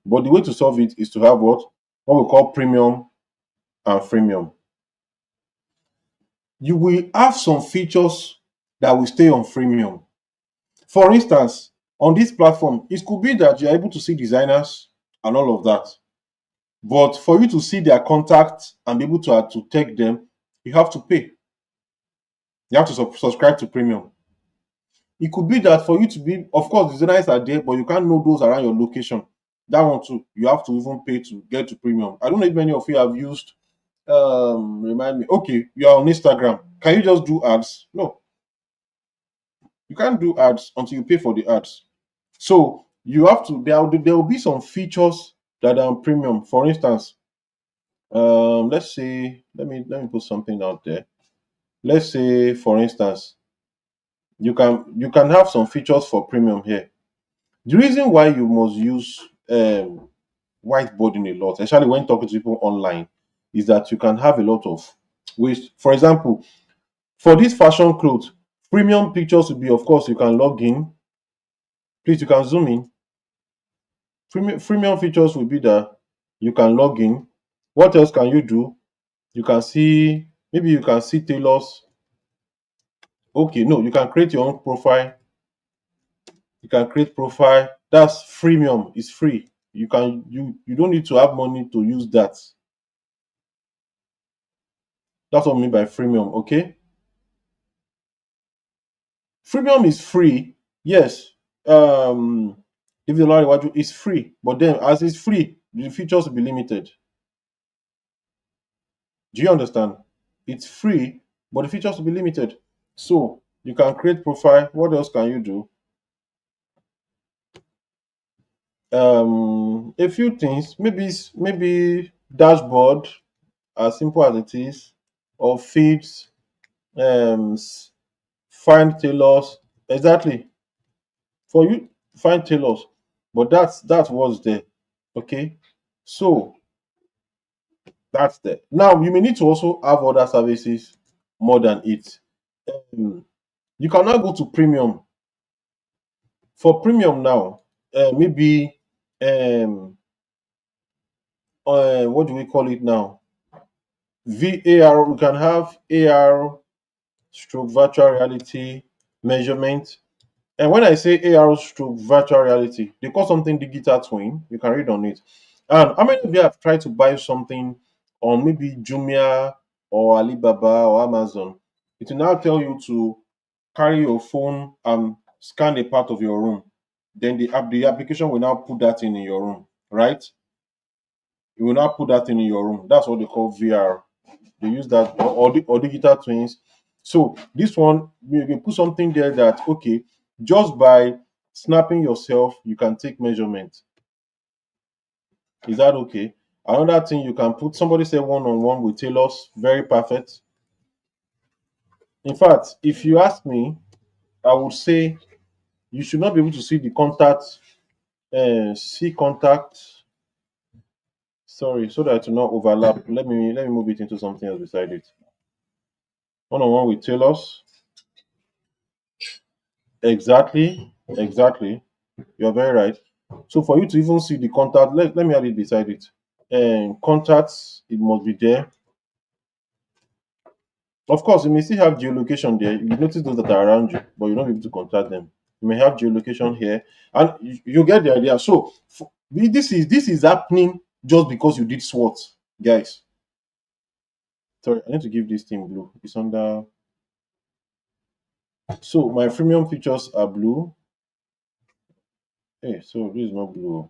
But the way to solve it is to have what we call premium and freemium. You will have some features that will stay on freemium. For instance, on this platform, it could be that you're able to see designers and all of that. But for you to see their contacts and be able to take them, you have to pay. You have to subscribe to premium. It could be that for you to be, of course, designers are there, but you can't know those around your location. That one too, you have to even pay to get to premium. I don't know if many of you have used. Remind me. Okay, you are on Instagram. Can you just do ads? No, you can't do ads until you pay for the ads. So you have to. There will be some features that are on premium. For instance, let's say let me put something out there. Let's say, for instance, you can have some features for premium here. The reason why you must use whiteboarding a lot, especially when talking to people online, is that you can have a lot of ways. For example, for this fashion clothes, premium pictures will be, of course, you can log in. Please, you can zoom in. Premium features will be that you can log in. What else can you do? You can see, maybe you can see tailors. Okay, no, you can create your own profile. You can create profile. That's freemium. It's free. You don't need to have money to use that. That's what I mean by freemium. Okay, freemium is free. Yes. If the Lord what is free, but then as it's free, the features will be limited. Do you understand? It's free, but the features will be limited. So You can create profile. What else can you do? A few things. Maybe dashboard, as simple as it is, or feeds. Um, s- find tailors. Exactly. For you, find tailors. But that's what's there. Okay. So that's there. Now you may need to also have other services more than it. Um, you can now go to premium. For premium now, maybe um what do we call it now? VAR. We can have AR stroke virtual reality measurement. And when I say AR stroke virtual reality, they call something digital twin. You can read on it. And how many of you have tried to buy something on maybe Jumia or Alibaba or Amazon? It will now tell you to carry your phone and scan a part of your room. Then the application will now put that in your room, right? It will now put that in your room. That's what they call VR. They use that or digital twins. So this one, you can put something there that okay, just by snapping yourself, you can take measurement. Is that okay? Another thing you can put somebody say one-on-one with tailors, very perfect. In fact, if you ask me, I would say you should not be able to see the contact, see contact. Sorry, so that it will not overlap. Let me move it into something else beside it. One-on-one with tailors. Exactly. You're very right. So for you to even see the contact, let me have it beside it. And contacts, it must be there. Of course, you may still have geolocation there. You notice those that are around you, but you're not able to contact them. You may have geolocation here, and you get the idea. So this is happening just because you did SWOT, guys. Sorry, I need to give this thing blue. It's under. So my freemium features are blue. Hey, so this is not blue.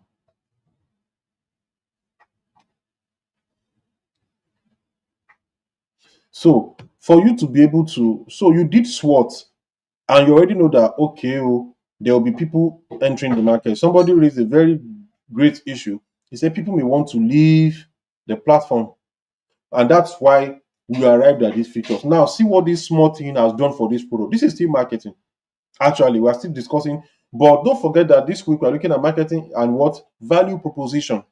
So for you to be able to, so you did SWOT and you already know that okay, oh, there will be people entering the market. Somebody raised a very great issue. He said people may want to leave the platform, and that's why we arrived at these features. Now, see what this small thing has done for this product. This is still marketing. Actually, we are still discussing, but don't forget that this week we are looking at marketing and what value proposition.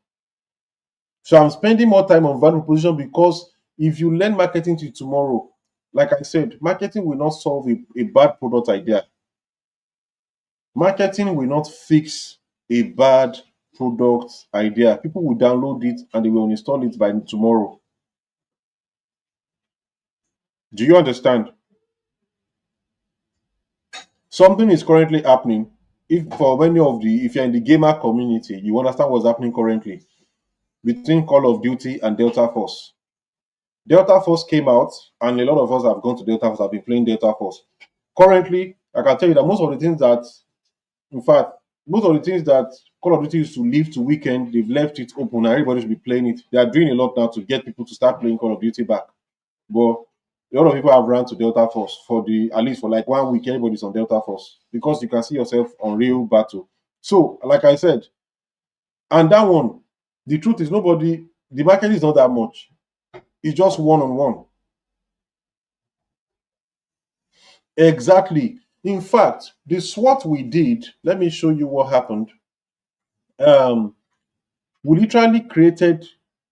So I'm spending more time on value proposition because if you learn marketing till tomorrow, like I said, marketing will not solve a bad product idea. Marketing will not fix a bad product idea. People will download it and they will install it by tomorrow. Do you understand? Something is currently happening. If for many of the if you're in the gamer community, you understand what's happening currently between Call of Duty and Delta Force. Delta Force came out, and a lot of us have gone to Delta Force, have been playing Delta Force. Currently, I can tell you that most of the things that in fact, most of the things that Call of Duty used to leave to weekend, they've left it open. Everybody should be playing it. They are doing a lot now to get people to start playing Call of Duty back. But a lot of people have run to Delta Force for the at least for like 1 week. Everybody's on Delta Force because you can see yourself on real battle. So, like I said, and that one, the truth is nobody. The market is not that much. It's just one on one. Exactly. In fact, this what we did. Let me show you what happened. Um, we literally created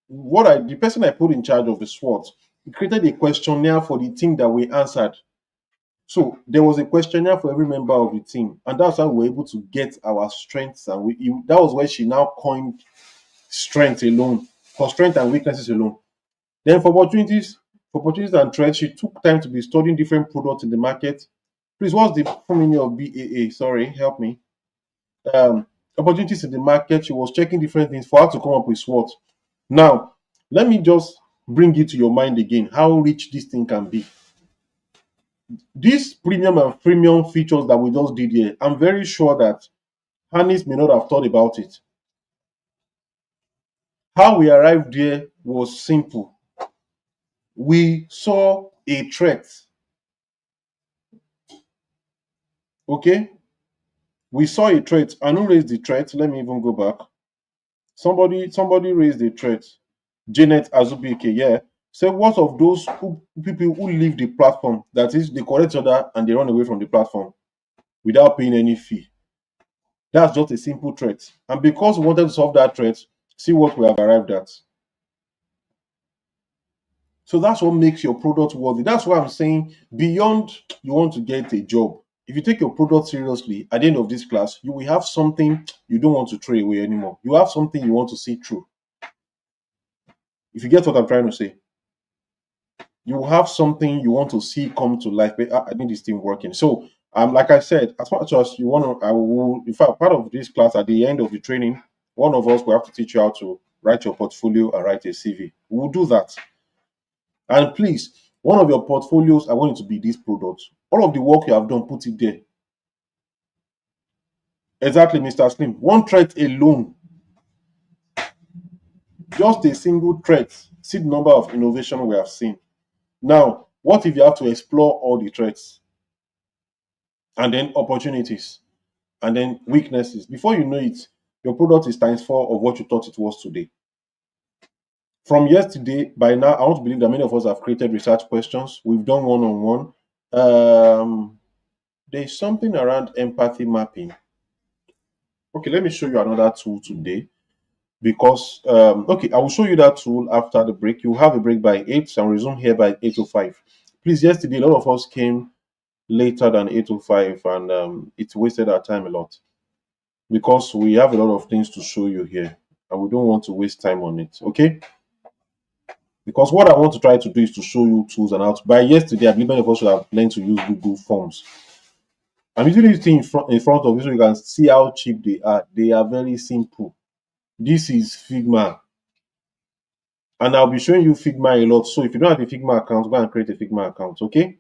the person I put in charge of the SWOT, he created a questionnaire for the team that we answered. So there was a questionnaire for every member of the team, and that's how we were able to get our strengths. And that was where she now coined strength alone, for strength and weaknesses alone. Then for opportunities and threats, she took time to be studying different products in the market. Please, what's the full meaning of BAA? Sorry, help me. Um, Opportunities in the market. She was checking different things for her to come up with SWOT. Now, let me just bring it to your mind again how rich this thing can be. These premium and premium features that we just did here, I'm very sure that Hannes may not have thought about it. How we arrived there was simple. We saw a threat. Okay, we saw a threat. And who raised the threat? Let me even go back. Somebody raised the threat. Janet Azubike, yeah. So what of those people who leave the platform? That is, they correct each other and they run away from the platform without paying any fee. That's just a simple threat. And because we wanted to solve that threat, see what we have arrived at. So that's what makes your product worthy. That's why I'm saying beyond you want to get a job. If you take your product seriously, at the end of this class, you will have something you don't want to throw away anymore. You have something you want to see through. If you get what I'm trying to say, you will have something you want to see come to life. But I need this thing working. So, like I said, as much as you want to, I will. In fact, part of this class at the end of the training, one of us will have to teach you how to write your portfolio and write a CV. We will do that. And please, one of your portfolios, I want it to be this product. All of the work you have done, put it there. Exactly, Mr. Slim. One threat alone, just a single threat, see the number of innovation we have seen. Now, what if you have to explore all the threats and then opportunities and then weaknesses? Before you know it, your product is times four of what you thought it was today. From yesterday, by now, I want to believe that many of us have created research questions. We've done one on one. There's something around empathy mapping. Okay, let me show you another tool today because okay, I will show you that tool after the break. You have a break by 8 and resume here by 8:05. Please, yesterday a lot of us came later than 8:05 and it wasted our time a lot because we have a lot of things to show you here and we don't want to waste time on it. Okay, because what I want to try to do is to show you tools and how to. By yesterday, I believe many of us should have learned to use Google Forms. I'm using this thing in front of you so you can see how cheap they are. They are very simple. This is Figma, and I'll be showing you Figma a lot. So if you don't have a Figma account, go and create a Figma account. Okay,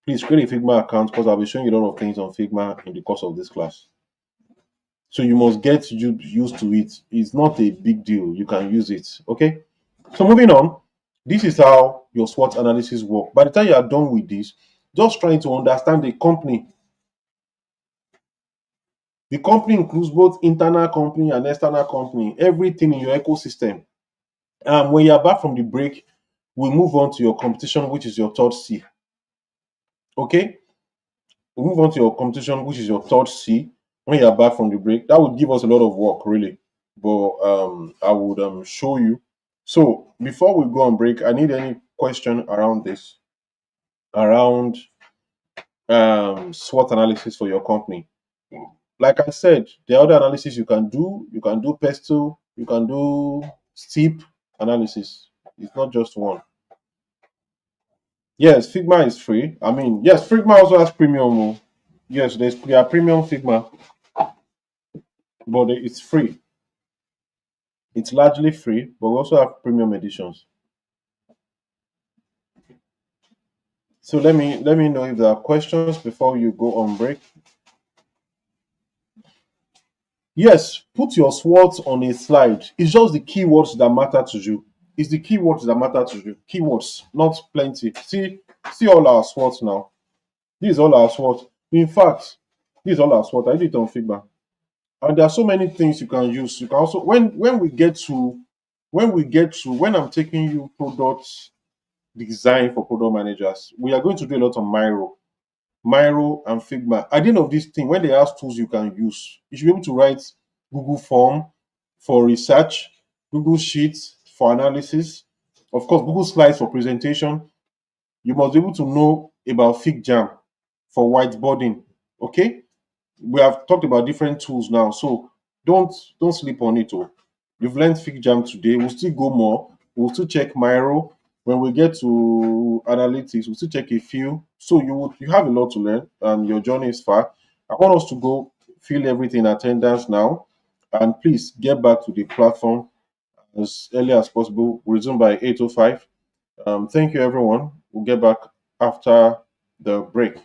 please create a Figma account because I'll be showing you a lot of things on Figma in the course of this class. So you must get used to it. It's not a big deal. You can use it. Okay. So moving on, this is how your SWOT analysis work. By the time you are done with this, just trying to understand the company. The company includes both internal company and external company, everything in your ecosystem. When you're back from the break, we move on to your competition, which is your third C. Okay, we move on to your competition, which is your third C. When you're back from the break, that would give us a lot of work, really. But I would show you. So before we go on break, I need any question around this, around SWOT analysis for your company. Like I said, the other analysis you can do pestle, you can do steep analysis. It's not just one. Yes, Figma is free. I mean, yes, Figma also has premium. Oh. Yes, there are premium Figma, but it's free. It's largely free, but we also have premium editions. So let me know if there are questions before you go on break. Yes, put your SWOT on a slide. It's just the keywords that matter to you. It's the keywords that matter to you. Keywords, not plenty. See all our SWOT now. This is all our SWOT. In fact, this is all our SWOT. I did it on Figma. And there are so many things you can use. You can also when I'm taking you product design for product managers, we are going to do a lot on Miro and Figma. At the end of this thing, when they ask tools you can use, you should be able to write Google Form for research, Google Sheets for analysis, of course, Google Slides for presentation. You must be able to know about FigJam for whiteboarding. Okay, we have talked about different tools now, so don't sleep on it. Oh, you've learned FigJam today. We'll still go more. We'll still check Miro. When we get to analytics, we'll still check a few. So you have a lot to learn, and your journey is far. I want us to go fill everything in attendance now, and please get back to the platform as early as possible. We'll resume by 8:05. Thank you, everyone. We'll get back after the break.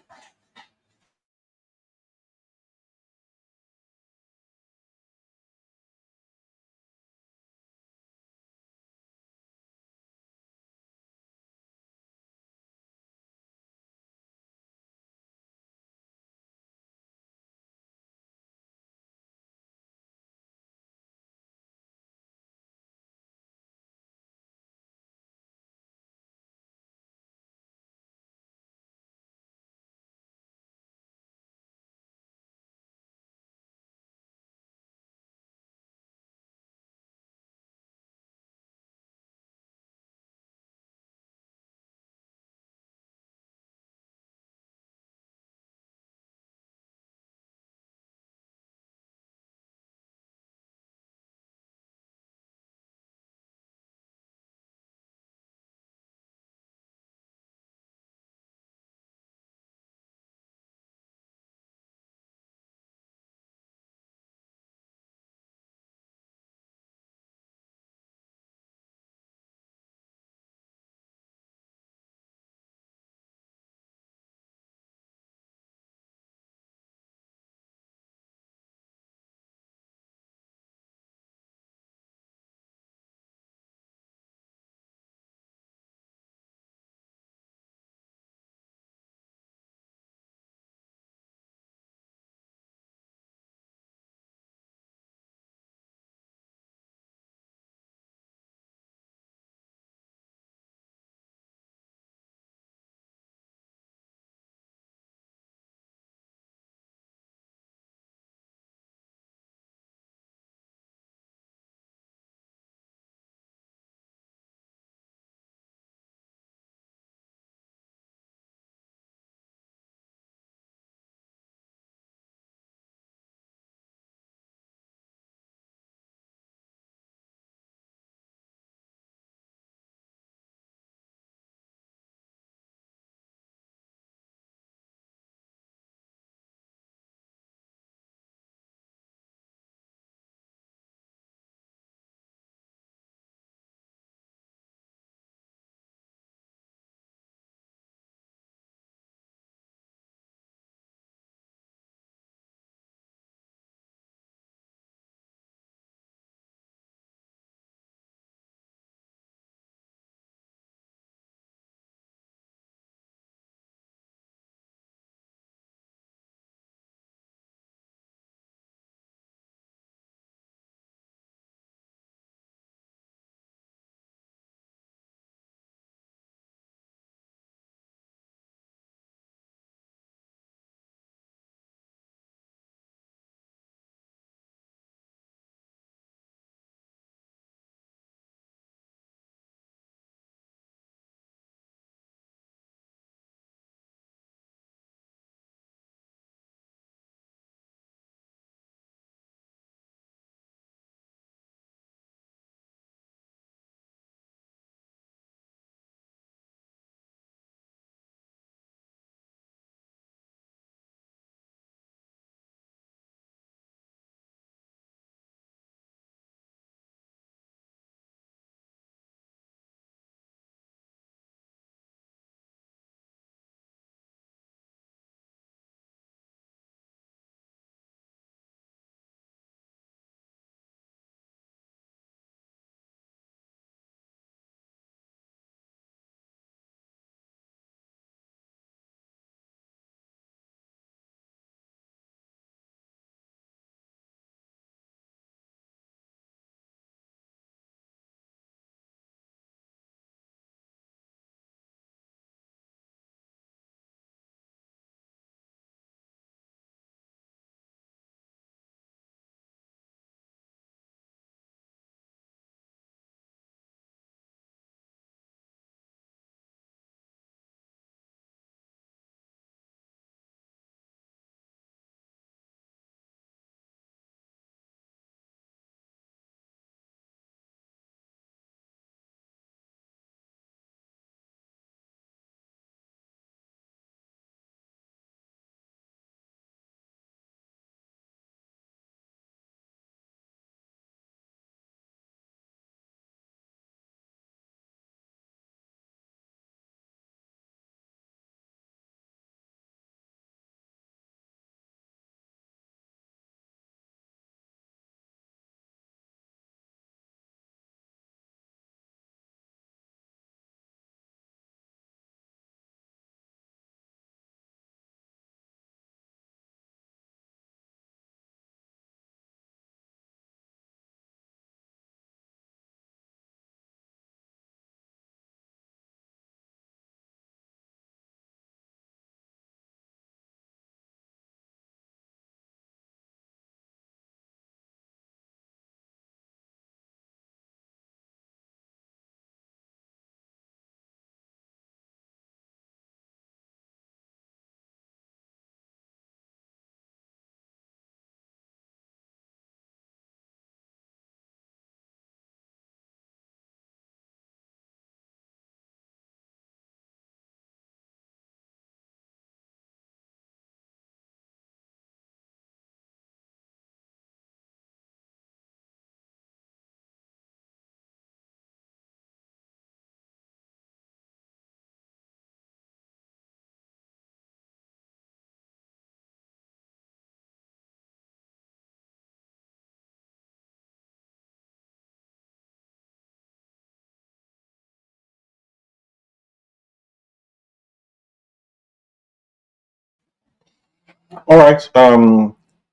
All right.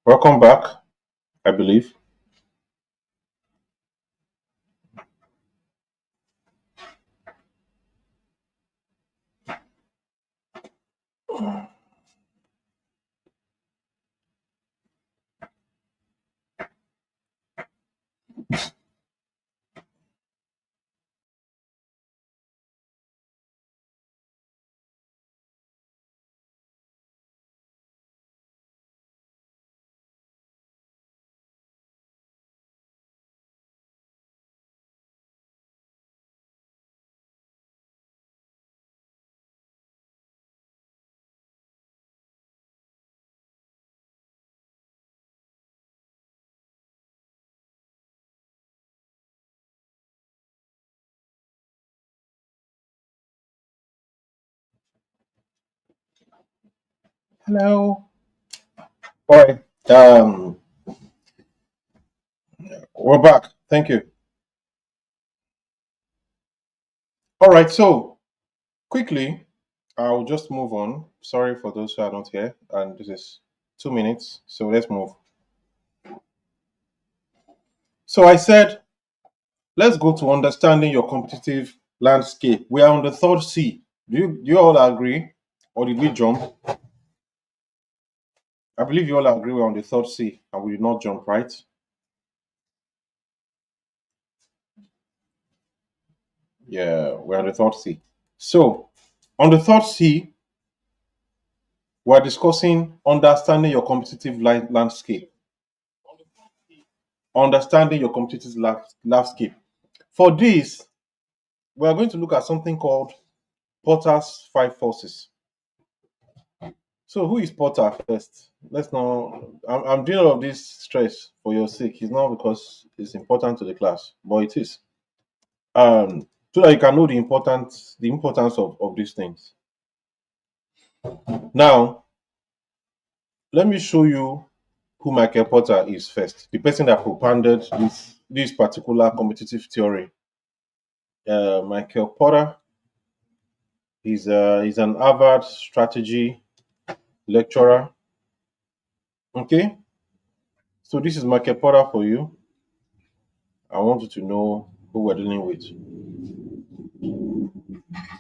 Welcome back. I believe. Hello. All right. We're back. Thank you. All right. So quickly, I'll just move on. Sorry for those who are not here, and this is 2 minutes. So let's move. So I said, let's go to understanding your competitive landscape. We are on the third C. Do you all agree, or did we jump? I believe you all agree we're on the third C, and we did not jump, right? Yeah, we're on the third C. So on the third C, we're discussing understanding your competitive landscape. Understanding your competitive landscape. For this, we are going to look at something called Porter's five forces. So, who is Porter first? Let's know. I'm doing all of this stress for your sake. It's not because it's important to the class, but it is. So that you can know the importance of these things. Now, let me show you who Michael Porter is first. The person that propounded this particular competitive theory. Michael Porter. He's an Harvard strategy lecturer. Okay, so this is market Porter for you. I want you to know who we're dealing with.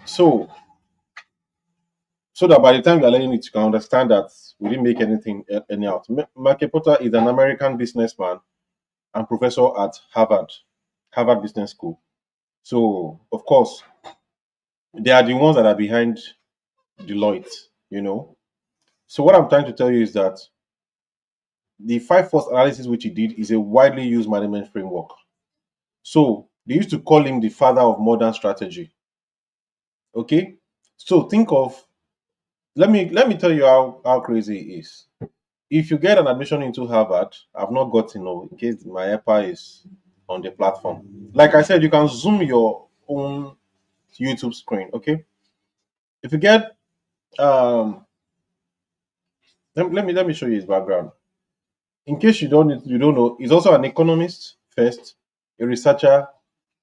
So, so that by the time you're learning it, you can understand that we didn't make anything anyhow. Market Porter is an American businessman and professor at Harvard Business School. So, of course, they are the ones that are behind Deloitte. You know. So, what I'm trying to tell you is that the five force analysis which he did is a widely used management framework. So they used to call him the father of modern strategy. Okay, so think of let me tell you how crazy it is. If you get an admission into Harvard, I've not gotten know in case my EPA is on the platform. Like I said, you can zoom your own YouTube screen. Okay, if you get let me show you his background. In case you don't know, he's also an economist first, a researcher,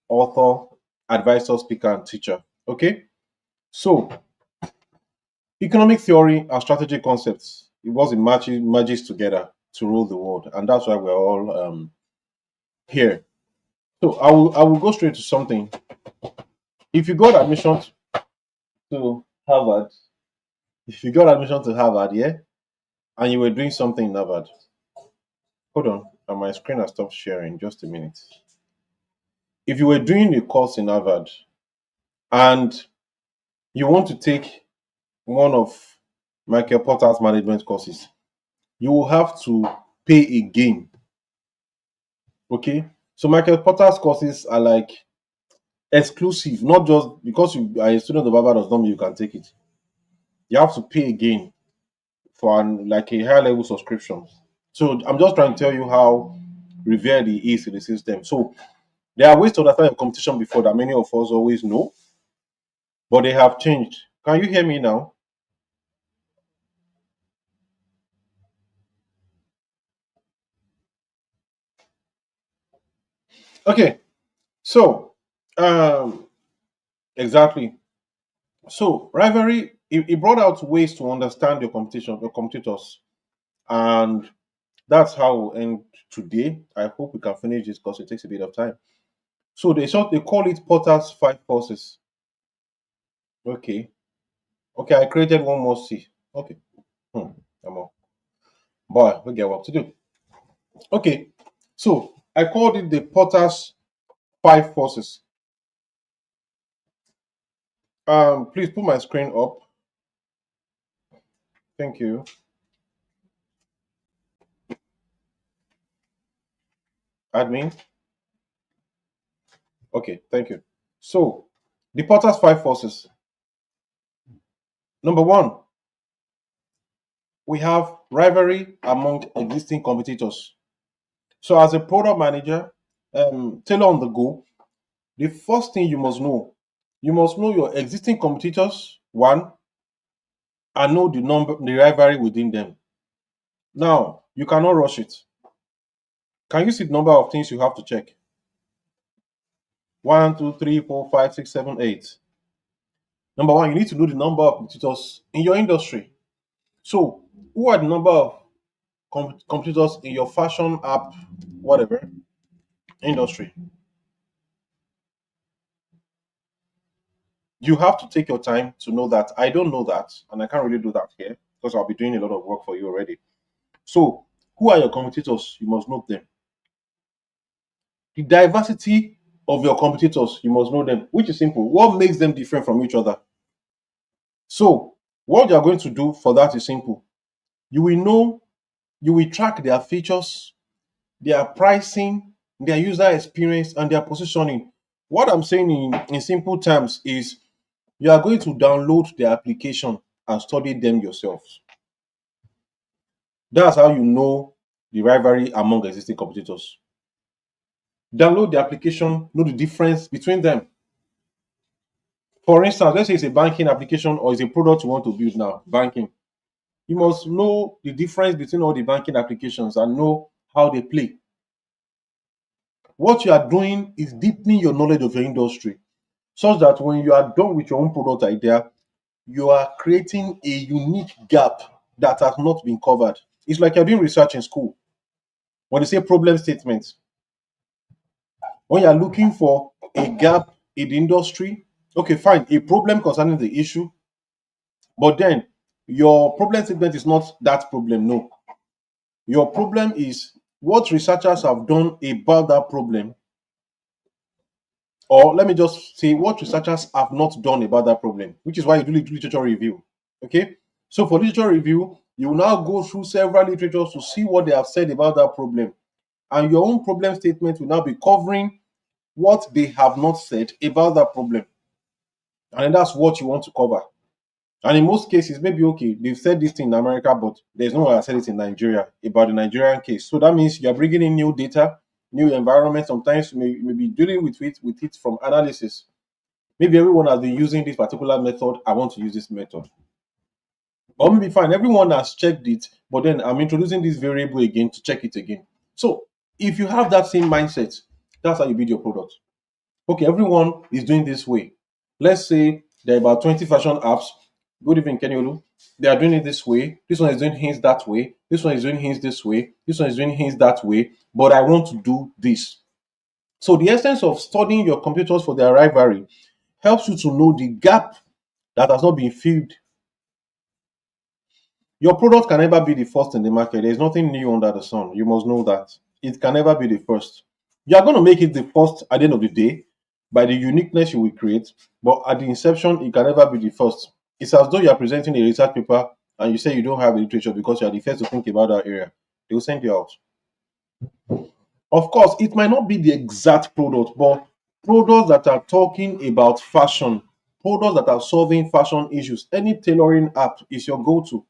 author, advisor, speaker, and teacher. Okay, so economic theory and strategic concepts, it was it matches together to rule the world, and that's why we're all here. So I will go straight to something. If you got admission to Harvard, if you got admission to Harvard, yeah, and you were doing something in Harvard, hold on, and my screen has stopped sharing. Just a minute. If you were doing a course in Harvard and you want to take one of Michael Porter's management courses, you will have to pay again. Okay, so Michael Porter's courses are like exclusive, not just because you are a student of Harvard does not mean you can take it. You have to pay again for like a higher level subscription. So I'm just trying to tell you how revered he is in the system. So there are ways to understand the competition before that many of us always know, but they have changed. Can you hear me now? Okay, so um exactly. So rivalry, it brought out ways to understand your competition, your competitors. And that's how we'll end today. I hope we can finish this because it takes a bit of time. So they call it Potter's five forces. Okay. Okay, I created one more C. Okay. Hmm. I'm on. Boy, we get what to do. Okay. So I called it the Potter's five forces. Please put my screen up. Thank you. Admin. Okay, thank you. So the Potter's five forces. Number one, we have rivalry among existing competitors. So as a product manager, tailor on the go, the first thing you must know your existing competitors, one, and know the rivalry within them. Now, you cannot rush it. Can you see the number of things you have to check? One, two, three, four, five, six, seven, eight. Number one, you need to know the number of competitors in your industry. So, who are the number of competitors in your fashion app, whatever industry? You have to take your time to know that. I don't know that, and I can't really do that here because I'll be doing a lot of work for you already. So, who are your competitors? You must know them. The diversity of your competitors, you must know them, which is simple. What makes them different from each other? So, what you are going to do for that is simple. You will know, you will track their features, their pricing, their user experience, and their positioning. What I'm saying in simple terms is you are going to download the application and study them yourselves. That's how you know the rivalry among existing competitors. Download the application, know the difference between them. For instance, let's say it's a banking application or it's a product you want to build now, banking. You must know the difference between all the banking applications and know how they play. What you are doing is deepening your knowledge of your industry such that when you are done with your own product idea, you are creating a unique gap that has not been covered. It's like you're doing research in school. When you say problem statement, when you're looking for a gap in the industry, okay, fine, a problem concerning the issue, but then your problem statement is not that problem. No, your problem is what researchers have done about that problem, or let me just say what researchers have not done about that problem, which is why you do literature review. Okay, so for literature review, you will now go through several literatures to see what they have said about that problem, and your own problem statement will now be covering what they have not said about that problem, and that's what you want to cover. And in most cases, maybe okay, they've said this thing in America, but there's no one that said it in Nigeria about the Nigerian case. So that means you're bringing in new data, new environment. Sometimes you may be dealing with it from analysis. Maybe everyone has been using this particular method. I want to use this method. Or maybe fine, everyone has checked it, but then I'm introducing this variable again to check it again. So if you have that same mindset, that's how you build your product. Okay, everyone is doing this way. Let's say there are about 20 fashion apps. Good evening, Kenyolu. They are doing it this way. This one is doing hints that way. This one is doing hints this way. This one is doing hints that way. But I want to do this. So the essence of studying your competitors for their rivalry helps you to know the gap that has not been filled. Your product can never be the first in the market. There's nothing new under the sun. You must know that. It can never be the first. You are going to make it the first at the end of the day by the uniqueness you will create, but at the inception, it can never be the first. It's as though you are presenting a research paper and you say you don't have a literature because you are the first to think about that area. They will send you out. Of course, it might not be the exact product, but products that are talking about fashion, products that are solving fashion issues, any tailoring app is your go to.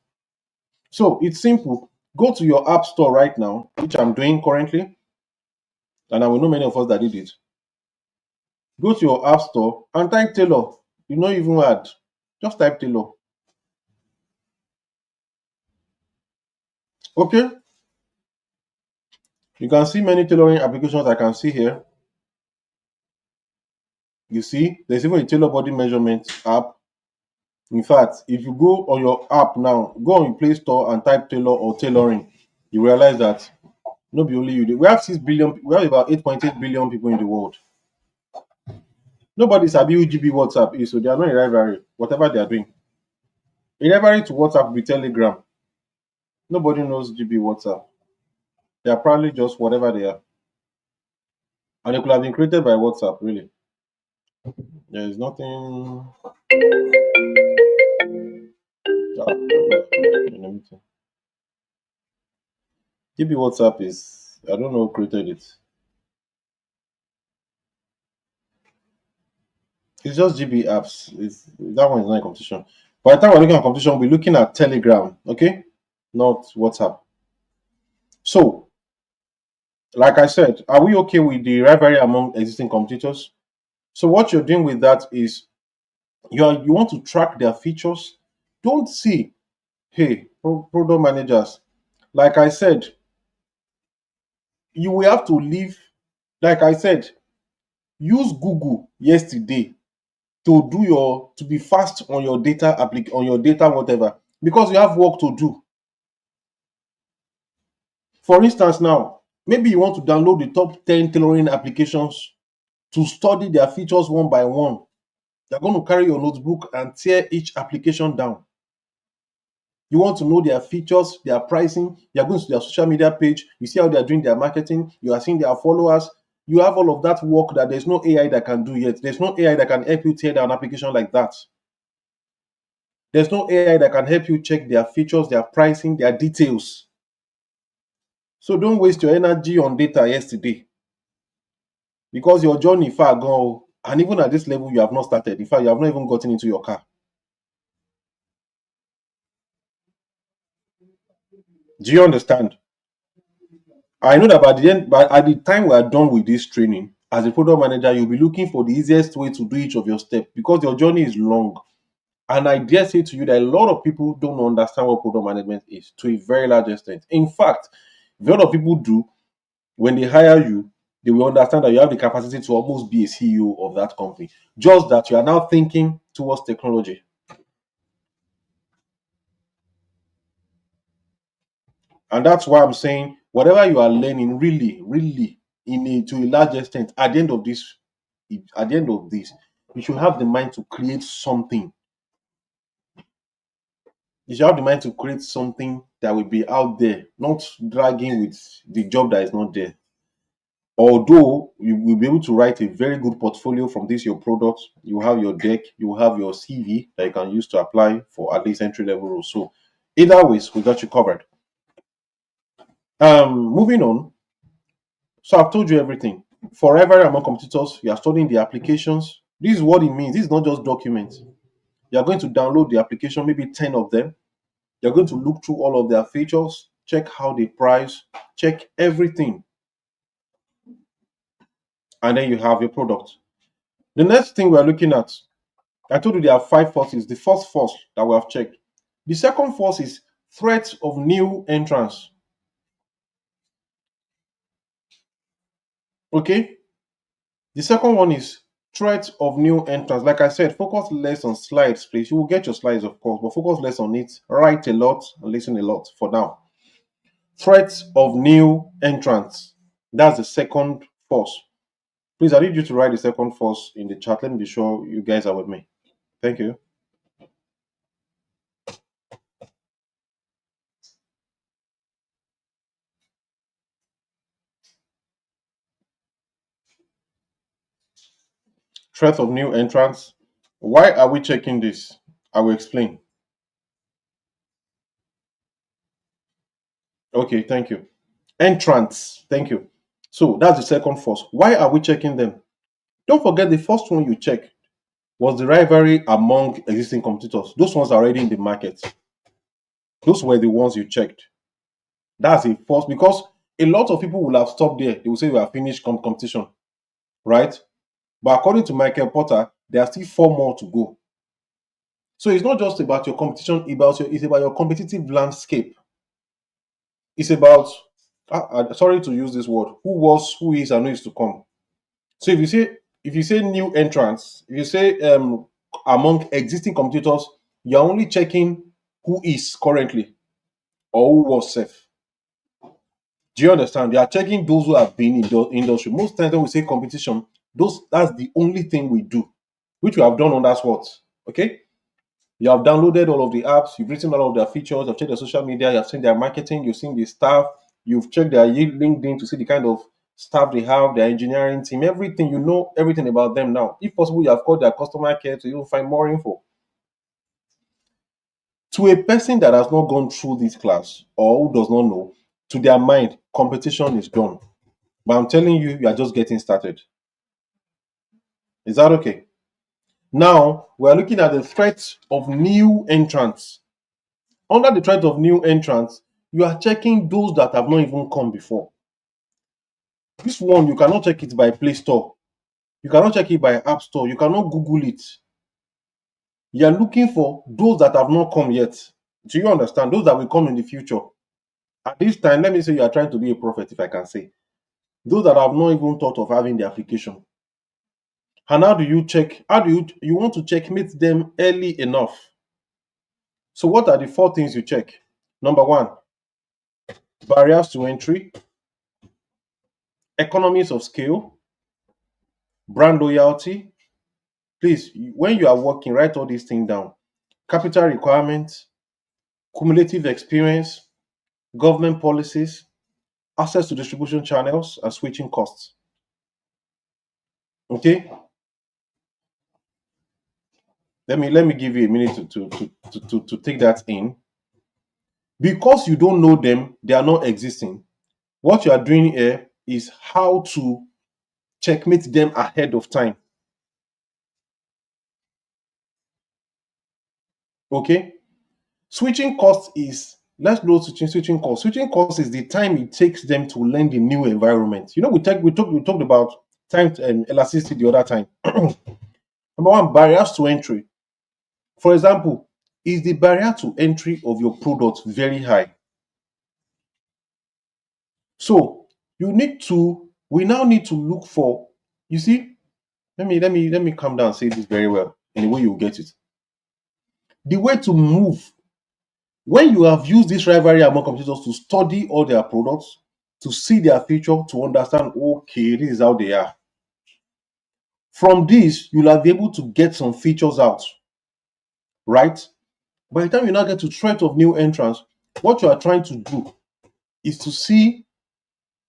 So it's simple. Go to your app store right now, which I'm doing currently, and I will know many of us that did it. Go to your app store and type Tailor. You not even add. Just type Tailor. Okay. You can see many tailoring applications I can see here. You see, there's even a tailor body measurement app. In fact, if you go on your app now, go on your Play Store and type tailor or tailoring, you realize that no be only you. We have 6 billion. We have about 8.8 billion people in the world. Nobody sabi who GB WhatsApp is, so they are not in rivalry. Whatever they are doing, in rivalry to WhatsApp be Telegram. Nobody knows GB WhatsApp. They are probably just whatever they are, and they could have been created by WhatsApp. Really, there is nothing. In a meeting. GB WhatsApp is, I don't know who created it. It's just GB apps. That one is not a competition. By the time we're looking at competition, we're looking at Telegram, okay, not WhatsApp. So, like I said, are we okay with the rivalry among existing competitors? So, what you're doing with that is you want to track their features. Don't see, hey, product managers. Like I said, you will have to leave. Like I said, use Google yesterday to be fast on your on your data whatever, because you have work to do. For instance, now maybe you want to download the top 10 tailoring applications to study their features one by one. You're going to carry your notebook and tear each application down. You want to know their features, their pricing. You're going to their social media page. You see how they're doing their marketing. You are seeing their followers. You have all of that work that there's no AI that can do yet. There's no AI that can help you tear down an application like that. There's no AI that can help you check their features, their pricing, their details. So don't waste your energy on data yesterday, because your journey far gone. And even at this level, you have not started. In fact, you have not even gotten into your car. Do you understand? I know that by the end, but at the time we are done with this training, as a product manager, you'll be looking for the easiest way to do each of your steps, because your journey is long. And I dare say to you that a lot of people don't understand what product management is to a very large extent. In fact, a lot of people do, when they hire you, they will understand that you have the capacity to almost be a CEO of that company. Just that you are now thinking towards technology. And that's why I'm saying whatever you are learning, really, really, to a large extent, at the end of this, you should have the mind to create something. You should have the mind to create something that will be out there, not dragging with the job that is not there. Although you will be able to write a very good portfolio from this your product, you have your deck, you have your CV that you can use to apply for at least entry level roles. So either ways, we got you covered. Moving on. So I've told you everything. Forever among competitors, you are studying the applications. This is what it means. This is not just documents. You are going to download the application, maybe 10 of them. You're going to look through all of their features, check how they price, check everything, and then you have your product. The next thing we're looking at, I told you there are 5 forces. The first force that we have checked. The second force is threats of new entrants. Okay? The second one is threat of new entrants. Like I said, focus less on slides, please. You will get your slides, of course, but focus less on it. Write a lot and listen a lot for now. Threats of new entrants. That's the second force. Please, I need you to write the second force in the chat. Let me be sure you guys are with me. Thank you. Threat of new entrants. Why are we checking this? I will explain. Okay, thank you. Entrants. Thank you. So that's the second force. Why are we checking them? Don't forget the first one you checked was the rivalry among existing competitors. Those ones are already in the market. Those were the ones you checked. That's a force, because a lot of people will have stopped there. They will say we have finished competition, right? But according to Michael Porter, there are still 4 more to go. So it's not just about your competition, it's about your competitive landscape. It's about, sorry to use this word, who was, who is, and who is to come. So if you say new entrants, if you say among existing competitors, You're only checking who is currently or who was safe. Do you understand? You are checking those who have been in the industry. Most times when we say competition, those that's the only thing we do, which we have done on that SWOT. Okay? You have downloaded all of the apps, you've written all of their features, you've checked their social media, you've seen their marketing, you've seen the staff, you've checked their LinkedIn to see the kind of staff they have, their engineering team, everything. You know everything about them now. If possible, you have called their customer care to even find more info. To a person that has not gone through this class or who does not know, to their mind, competition is done. But I'm telling you, you are just getting started. Is that okay? Now, we're looking at the threat of new entrants. Under the threat of new entrants, you are checking those that have not even come before. This one, you cannot check it by Play Store. You cannot check it by App Store. You cannot Google it. You are looking for those that have not come yet. Do you understand? Those that will come in the future. At this time, let me say you are trying to be a prophet, if I can say. Those that have not even thought of having the application. And how do you check? How do you want to checkmate them early enough? So, what are the four things you check? Number one, barriers to entry, economies of scale, brand loyalty. Please, when you are working, write all these things down. Capital requirements, cumulative experience, government policies, access to distribution channels, and switching costs. Okay, let me give you a minute to take that in. Because you don't know them, they are not existing. What you are doing here is how to checkmate them ahead of time. Okay, switching costs is let's go switching costs. Switching costs is the time it takes them to learn the new environment. You know, we talked about time and elasticity the other time. Number one, barriers to entry. For example, is the barrier to entry of your product very high? So we now need to look for, you see, let me calm down and say this very well in the way you'll get it. The way to move when you have used this rivalry among competitors to study all their products, to see their future, to understand, okay, this is how they are. From this, you'll have be able to get some features out, right? By the time you now get to threat of new entrants, what you are trying to do is to see,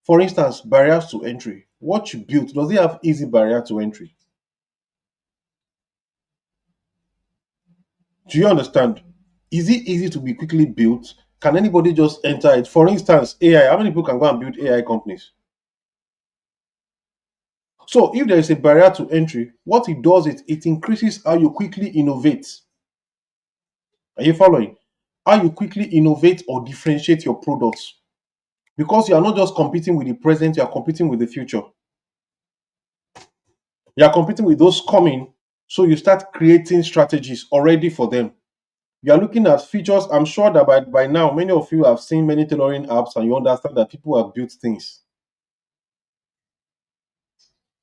for instance, barriers to entry. What you built, does it have easy barrier to entry? Do you understand? Is it easy to be quickly built? Can anybody just enter it? For instance, AI, how many people can go and build AI companies? So if there is a barrier to entry, what it does is it increases how you quickly innovate. Are you following? How you quickly innovate or differentiate your products. Because you are not just competing with the present, you are competing with the future. You are competing with those coming, so you start creating strategies already for them. You are looking at features. I'm sure that by now, many of you have seen many tailoring apps and you understand that people have built things.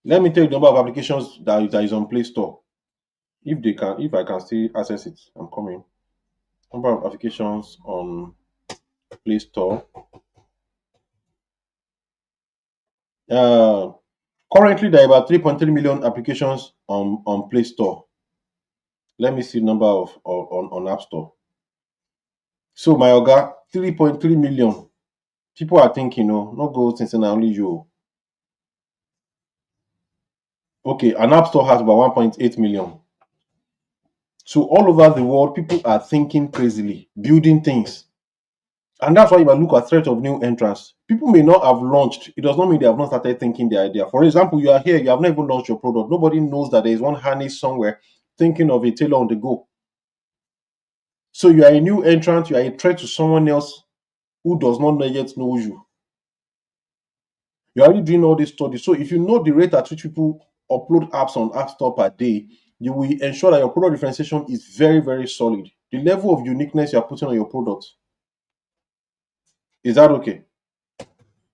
Let me tell you the number of applications that is on Play Store. If I can still access it, I'm coming. Number of applications on Play Store. Uh, Currently, there are about 3.3 million applications on Play Store. Let me see the number on App Store. So, my Oga, 3.3 million. People are thinking, no, not go since only you. Okay, an App Store has about 1.8 million. So, all over the world, people are thinking crazily, building things. And that's why you might look at threat of new entrants. People may not have launched. It does not mean they have not started thinking the idea. For example, you are here, you have not even launched your product. Nobody knows that there is one harness somewhere thinking of a tailor on the go. So you are a new entrant, you are a threat to someone else who does not yet know you. You're already doing all these studies. So if you know the rate at which people upload apps on App Store per day, you will ensure that your product differentiation is very, very solid. The level of uniqueness you are putting on your product. Is that okay?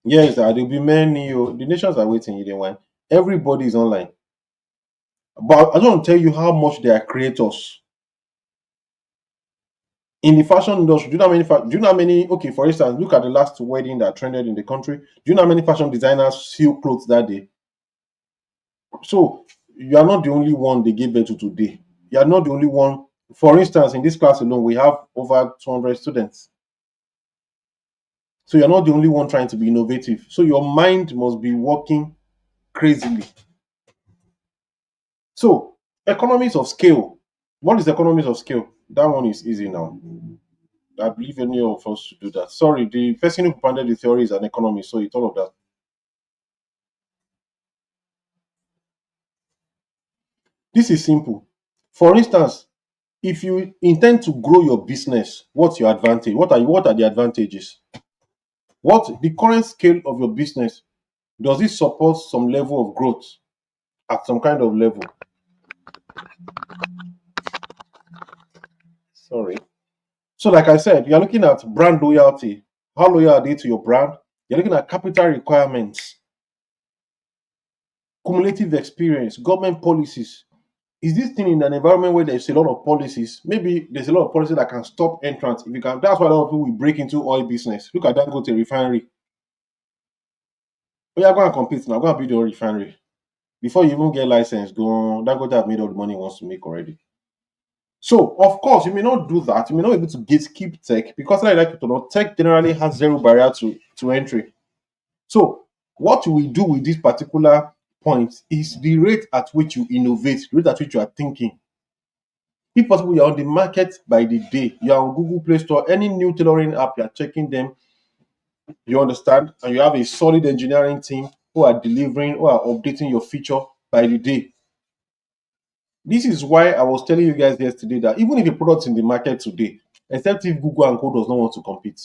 Yes, there will be many. The nations are waiting. You know why? Everybody is online. But I don't want to tell you how much they are creators. In the fashion industry, do you know how many? Do you know how many? Okay, for instance, look at the last wedding that trended in the country. Do you know how many fashion designers sew clothes that day? So you are not the only one they gave birth to today. You are not the only one. For instance, in this class alone, we have over 200 students. So you're not the only one trying to be innovative. So your mind must be working crazily. So economies of scale. What is economies of scale? That one is easy now. I believe any of us should do that. Sorry, the person who founded the theory is an economist, so it's all of that. This is simple. For instance, if you intend to grow your business, what's your advantage? What are the advantages? What the current scale of your business, does it support some level of growth at some kind of level? Sorry. So, like I said, you're looking at brand loyalty. How loyal are they to your brand? You're looking at capital requirements, cumulative experience, government policies. Is this thing in an environment where there's a lot of policies? Maybe there's a lot of policies that can stop entrance. If you can, that's why a lot of people will break into oil business. Look at that, go to refinery. Oh yeah, go and compete now. Go and build your own refinery. Before you even get license, go that go to have made all the money he wants to make already. So of course you may not do that. You may not be able to gatekeep tech because I like it or not, tech generally has zero barrier to entry. So what we do with this particular point is the rate at which you innovate, the rate at which you are thinking. If possible, you're on the market by the day. You're on Google Play Store, any new tailoring app, you're checking them, you understand, and you have a solid engineering team who are delivering, who are updating your feature by the day. This is why I was telling you guys yesterday that even if a product's in the market today, except if Google and Co does not want to compete.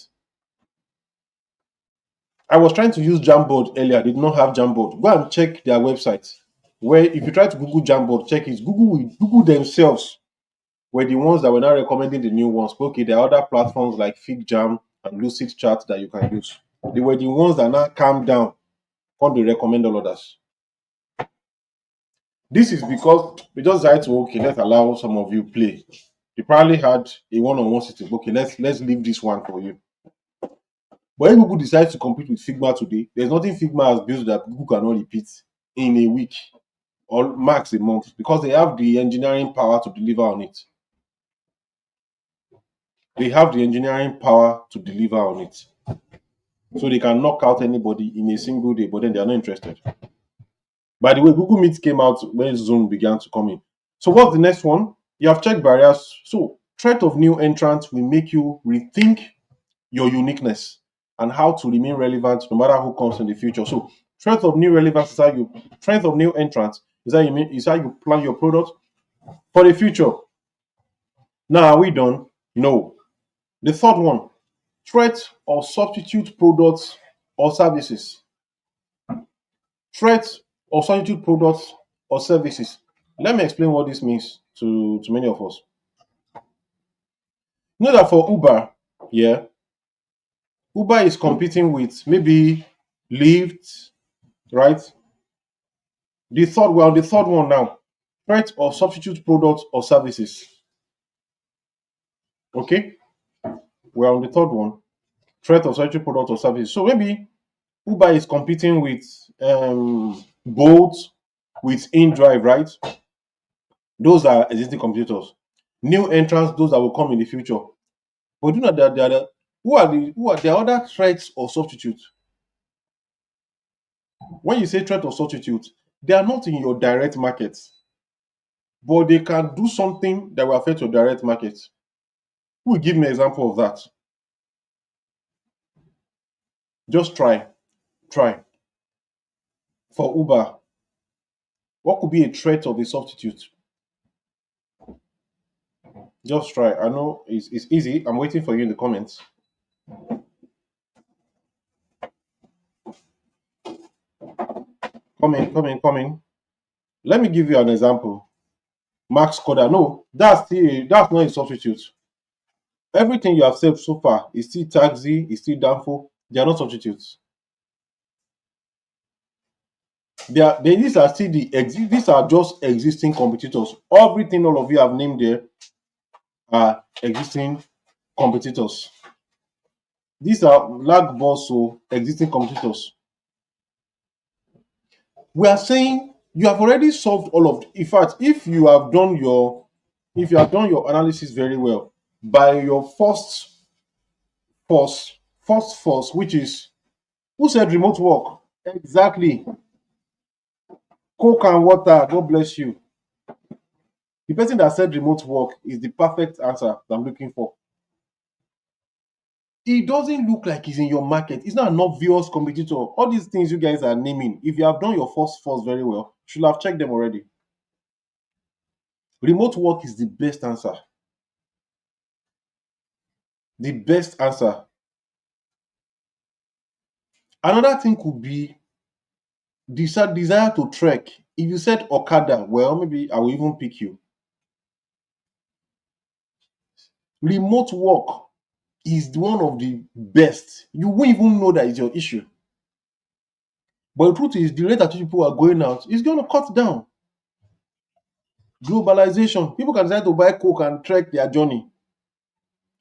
I was trying to use Jamboard earlier. They did not have Jamboard. Go and check their website. Where if you try to Google Jamboard, check it. Google themselves were the ones that were now recommending the new ones. Okay, there are other platforms like FigJam and Lucid Chat that you can use. They were the ones that now calm down when they recommend all others. This is because we just decided to okay, let's allow some of you play. They probably had a one-on-one sitting. Okay, let's leave this one for you. But if Google decides to compete with Figma today, there's nothing Figma has built that Google cannot repeat in a week or max a month because they have the engineering power to deliver on it. They have the engineering power to deliver on it. So they can knock out anybody in a single day, but then they are not interested. By the way, Google Meet came out when Zoom began to come in. So what's the next one? You have checked barriers. So threat of new entrants will make you rethink your uniqueness and how to remain relevant no matter who comes in the future. So threat of new relevance is how you threat of new entrants is how you plan your product for the future. Now are we done? No. The third one, threat or substitute products or services. Threat or substitute products or services. Let me explain what this means to many of us. You know that for Uber, yeah, Uber is competing with maybe Lyft, right? We're on the third one now. Threat or substitute products or services. Okay, we're on the third one. Threat or substitute products or services. So maybe Uber is competing with Bolt, with InDrive, right? Those are existing competitors. New entrants, those that will come in the future. But you know that who are the other threats or substitutes? When you say threat or substitute, they are not in your direct market, but they can do something that will affect your direct market. Who will give me an example of that? Just try. Try. For Uber, what could be a threat of a substitute? Just try. I know it's easy. I'm waiting for you in the comments. Come in, come in, come in. Let me give you an example. Max Coda. No, that's not a substitute. Everything you have said so far is still taxi, is still Danfo. They are not substitutes. These are still these are just existing competitors. Everything all of you have named there are existing competitors. These are lag boss or existing competitors. We are saying you have already solved all of. In fact, if you have done your analysis very well by your force, first force, which is who said remote work? Exactly. Coke and water. God bless you. The person that said remote work is the perfect answer that I'm looking for. It doesn't look like it's in your market. It's not an obvious competitor. All these things you guys are naming, if you have done your first force very well, you should have checked them already. Remote work is the best answer. The best answer. Another thing could be desire to trek. If you said Okada, well, maybe I will even pick you. Remote work is one of the best. You won't even know that it's your issue. But the truth is, the rate at which people are going out is going to cut down. Globalization. People can decide to buy Coke and trek their journey.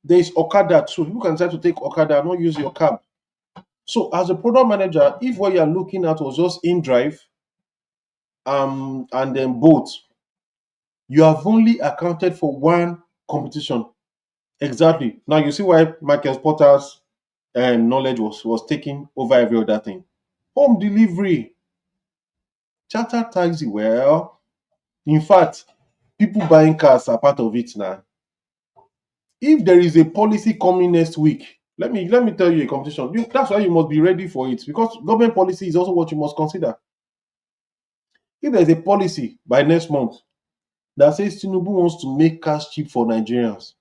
There is Okada too. People can decide to take Okada and not use your cab. So, as a product manager, if what you are looking at was just in drive, and then both, you have only accounted for one competition. Exactly. Now you see why Michael Porter's knowledge was taking over every other thing. Home delivery, charter taxi. Well, in fact, people buying cars are part of it now. If there is a policy coming next week, let me tell you a competition. That's why you must be ready for it, because government policy is also what you must consider. If there is a policy by next month that says Tinubu wants to make cars cheap for Nigerians,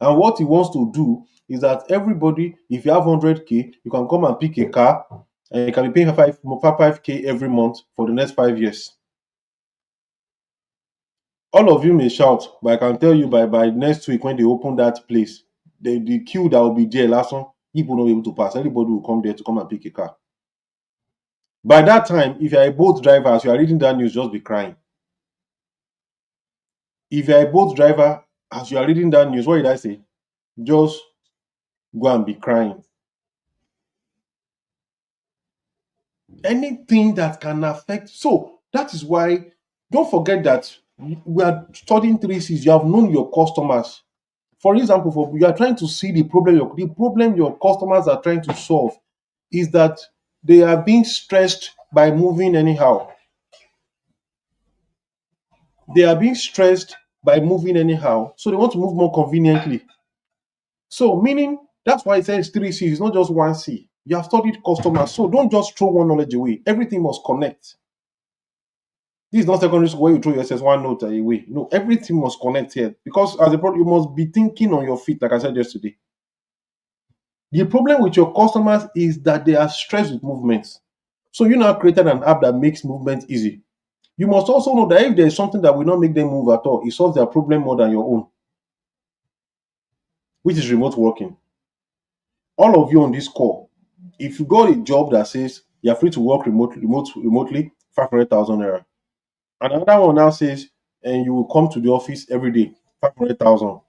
and what he wants to do is that everybody, if you have 100K, you can come and pick a car and you can be paying 5K every month for the next 5 years. All of you may shout, but I can tell you by next week when they open that place, the queue that will be there last one, people will not be able to pass. Everybody will come there to come and pick a car. By that time, if you are a boat driver, as you are reading that news, just be crying. If you are a boat driver, as you are reading that news, what did I say? Just go and be crying. Anything that can affect. So that is why, don't forget that we are studying 3 C's. You have known your customers. For example, you are trying to see the problem. The problem your customers are trying to solve is that they are being stressed by moving anyhow. They are being stressed by moving anyhow, so they want to move more conveniently. So, meaning that's why it says 3 C's, it's not just 1 C. You have studied customers, so don't just throw one knowledge away. Everything must connect. This is not secondary school where you throw your SS1 note away. No, everything must connect here, because as a product, you must be thinking on your feet, like I said yesterday. The problem with your customers is that they are stressed with movements. So you now created an app that makes movement easy. You must also know that if there is something that will not make them move at all, it solves their problem more than your own, which is remote working. All of you on this call, if you got a job that says you're free to work remotely, 500,000 naira. And another one now says, and you will come to the office every day, 500,000.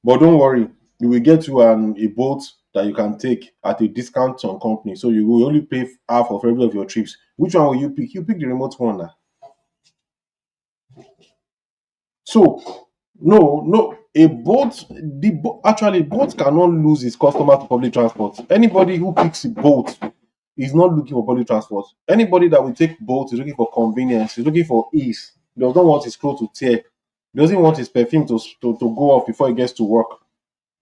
But don't worry, you will get you a boat that you can take at a discount on company. So you will only pay half of every of your trips. Which one will you pick? You pick the remote one now. So no, a boat, actually boat cannot lose its customer to public transport. Anybody who picks a boat is not looking for public transport. Anybody that will take boat is looking for convenience, is looking for ease. He does not want his clothes to tear. He doesn't want his perfume to go off before he gets to work.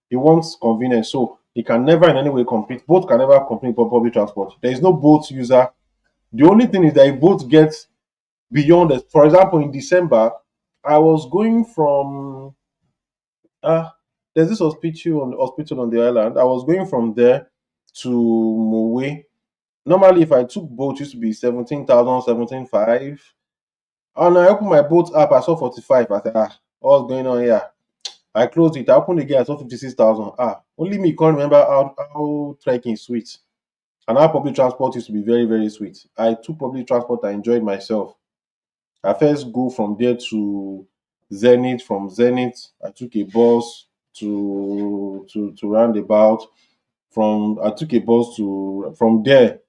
He wants convenience. So he can never in any way compete. Boat can never compete with public transport. There is no boat user. The only thing is that if boat gets beyond it, for example, in December, I was going from there's this hospital on the island. I was going from there to Mowe. Normally, if I took boat, it used to be 17,000, 17,500. And I opened my boat app, I saw 45. I said, what's going on here? I closed it. I opened again, I saw 56,000. Only me can't remember how trekking is sweet. And how public transport used to be very, very sweet. I took public transport, I enjoyed myself. I first go from there to Zenith. From Zenith, I took a bus. to roundabout. From I took a bus to from there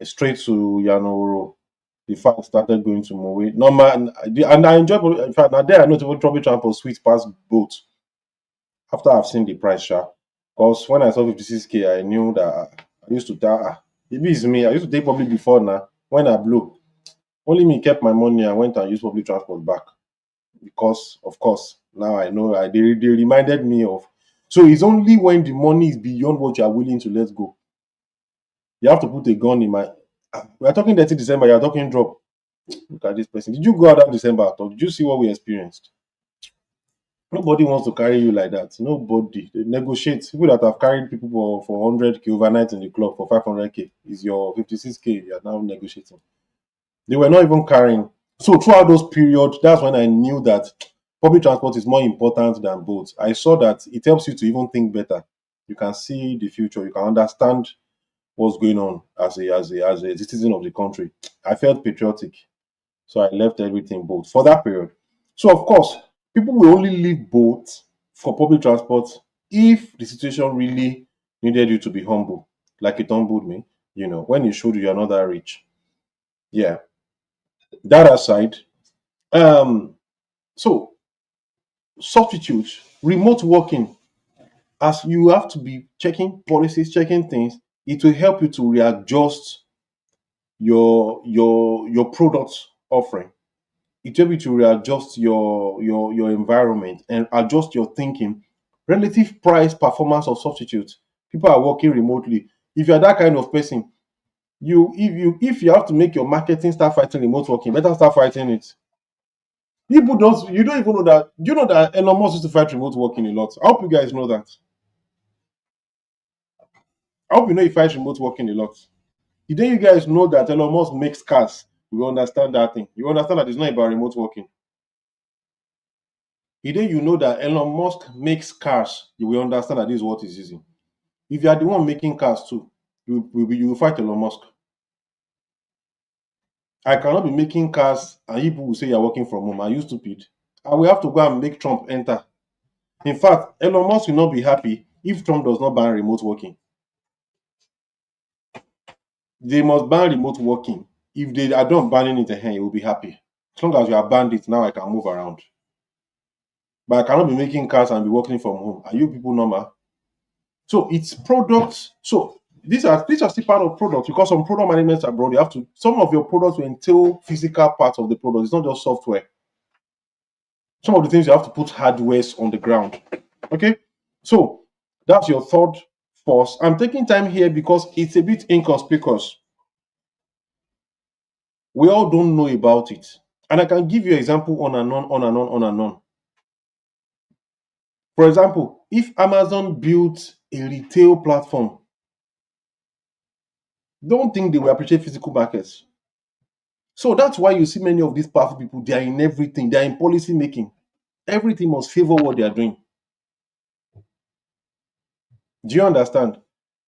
straight to Yanoro before I started going to Mowe. Normal and I enjoy in fact now there I know even public transport sweet past both after I've seen the price sha. Because when I saw 56K, I knew that I used to tell maybe it's me. I used to take public before now. When I blew, only me kept my money and went and used public transport back. Because of course now I know they reminded me of. So it's only when the money is beyond what you are willing to let go. You have to put a gun in my. We are talking 30 December. You are talking drop. Look at this person. Did you go out that December at all? Did you see what we experienced? Nobody wants to carry you like that. Nobody. They negotiate. People that have carried people for 100K overnight in the club for 500K is your 56K. You are now negotiating. They were not even carrying. So throughout those periods, that's when I knew that public transport is more important than boats. I saw that it helps you to even think better. You can see the future. You can understand what's going on as a citizen of the country. I felt patriotic, so I left everything boat for that period. So of course, people will only leave boat for public transport if the situation really needed you to be humble, like it humbled me. When it showed you're not that rich. Yeah. That aside, um, so substitute remote working as you have to be checking policies, checking things. It will help you to readjust your product offering. It will help you to readjust your environment and adjust your thinking. Relative price performance of substitute. People are working remotely. If you're that kind of person, if you have to make your marketing start fighting remote working, better start fighting it. People don't you don't even know that. Do you know that Elon Musk used to fight remote working a lot? I hope you guys know that. I hope you know he fights remote working a lot. Did you guys know that Elon Musk makes cars? You understand that thing. You understand that it's not about remote working. Did you know that Elon Musk makes cars? You will understand that this is what he's using. If you are the one making cars too, you will fight Elon Musk. I cannot be making cars and people will say you're working from home. Are you stupid? I will have to go and make Trump enter. In fact, Elon Musk will not be happy if Trump does not ban remote working. They must ban remote working. If they are done banning it, he will be happy. As long as you are banned it, now I can move around. But I cannot be making cars and be working from home. Are you people normal? So it's products. So these are still part of products because some product management abroad, you have to some of your products will entail physical parts of the product. It's not just software. Some of the things you have to put hardwares on the ground. Okay. So that's your third force. I'm taking time here because it's a bit inconspicuous. We all don't know about it. And I can give you an example on and on, on and on, on and on. For example, if Amazon built a retail platform, don't think they will appreciate physical markets. So that's why you see many of these powerful people, they are in everything, they are in policy making. Everything must favor what they are doing. Do you understand?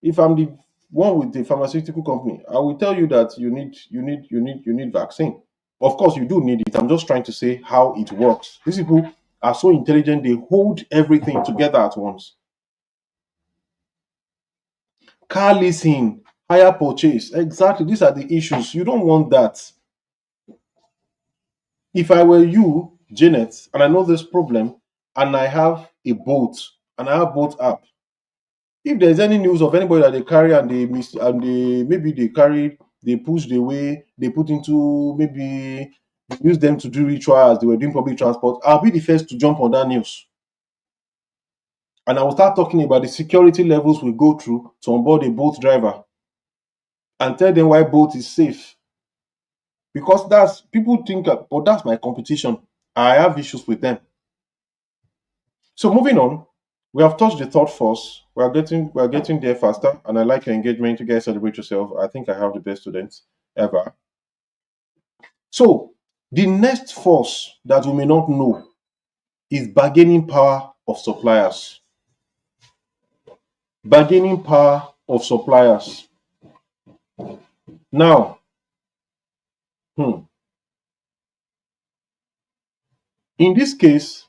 If I'm the one with the pharmaceutical company, I will tell you that you need vaccine. Of course, you do need it. I'm just trying to say how it works. These people are so intelligent, they hold everything together at once. Car leasing, hire purchase. Exactly. These are the issues. You don't want that. If I were you, Janet, and I know this problem, and I have a boat, and I have boat app, if there's any news of anybody that they carry and they miss and they maybe they carry, they push the way, they put into maybe use them to do ritual as they were doing public transport, I'll be the first to jump on that news. And I will start talking about the security levels we go through to onboard a boat driver and tell them why boat is safe. Because that's people think, but that's my competition. I have issues with them. So moving on, we have touched the third force. We are getting there faster, and I like your engagement. You guys celebrate yourself. I think I have the best students ever. So the next force that we may not know is bargaining power of suppliers. Bargaining power of suppliers. Now, hmm, in this case,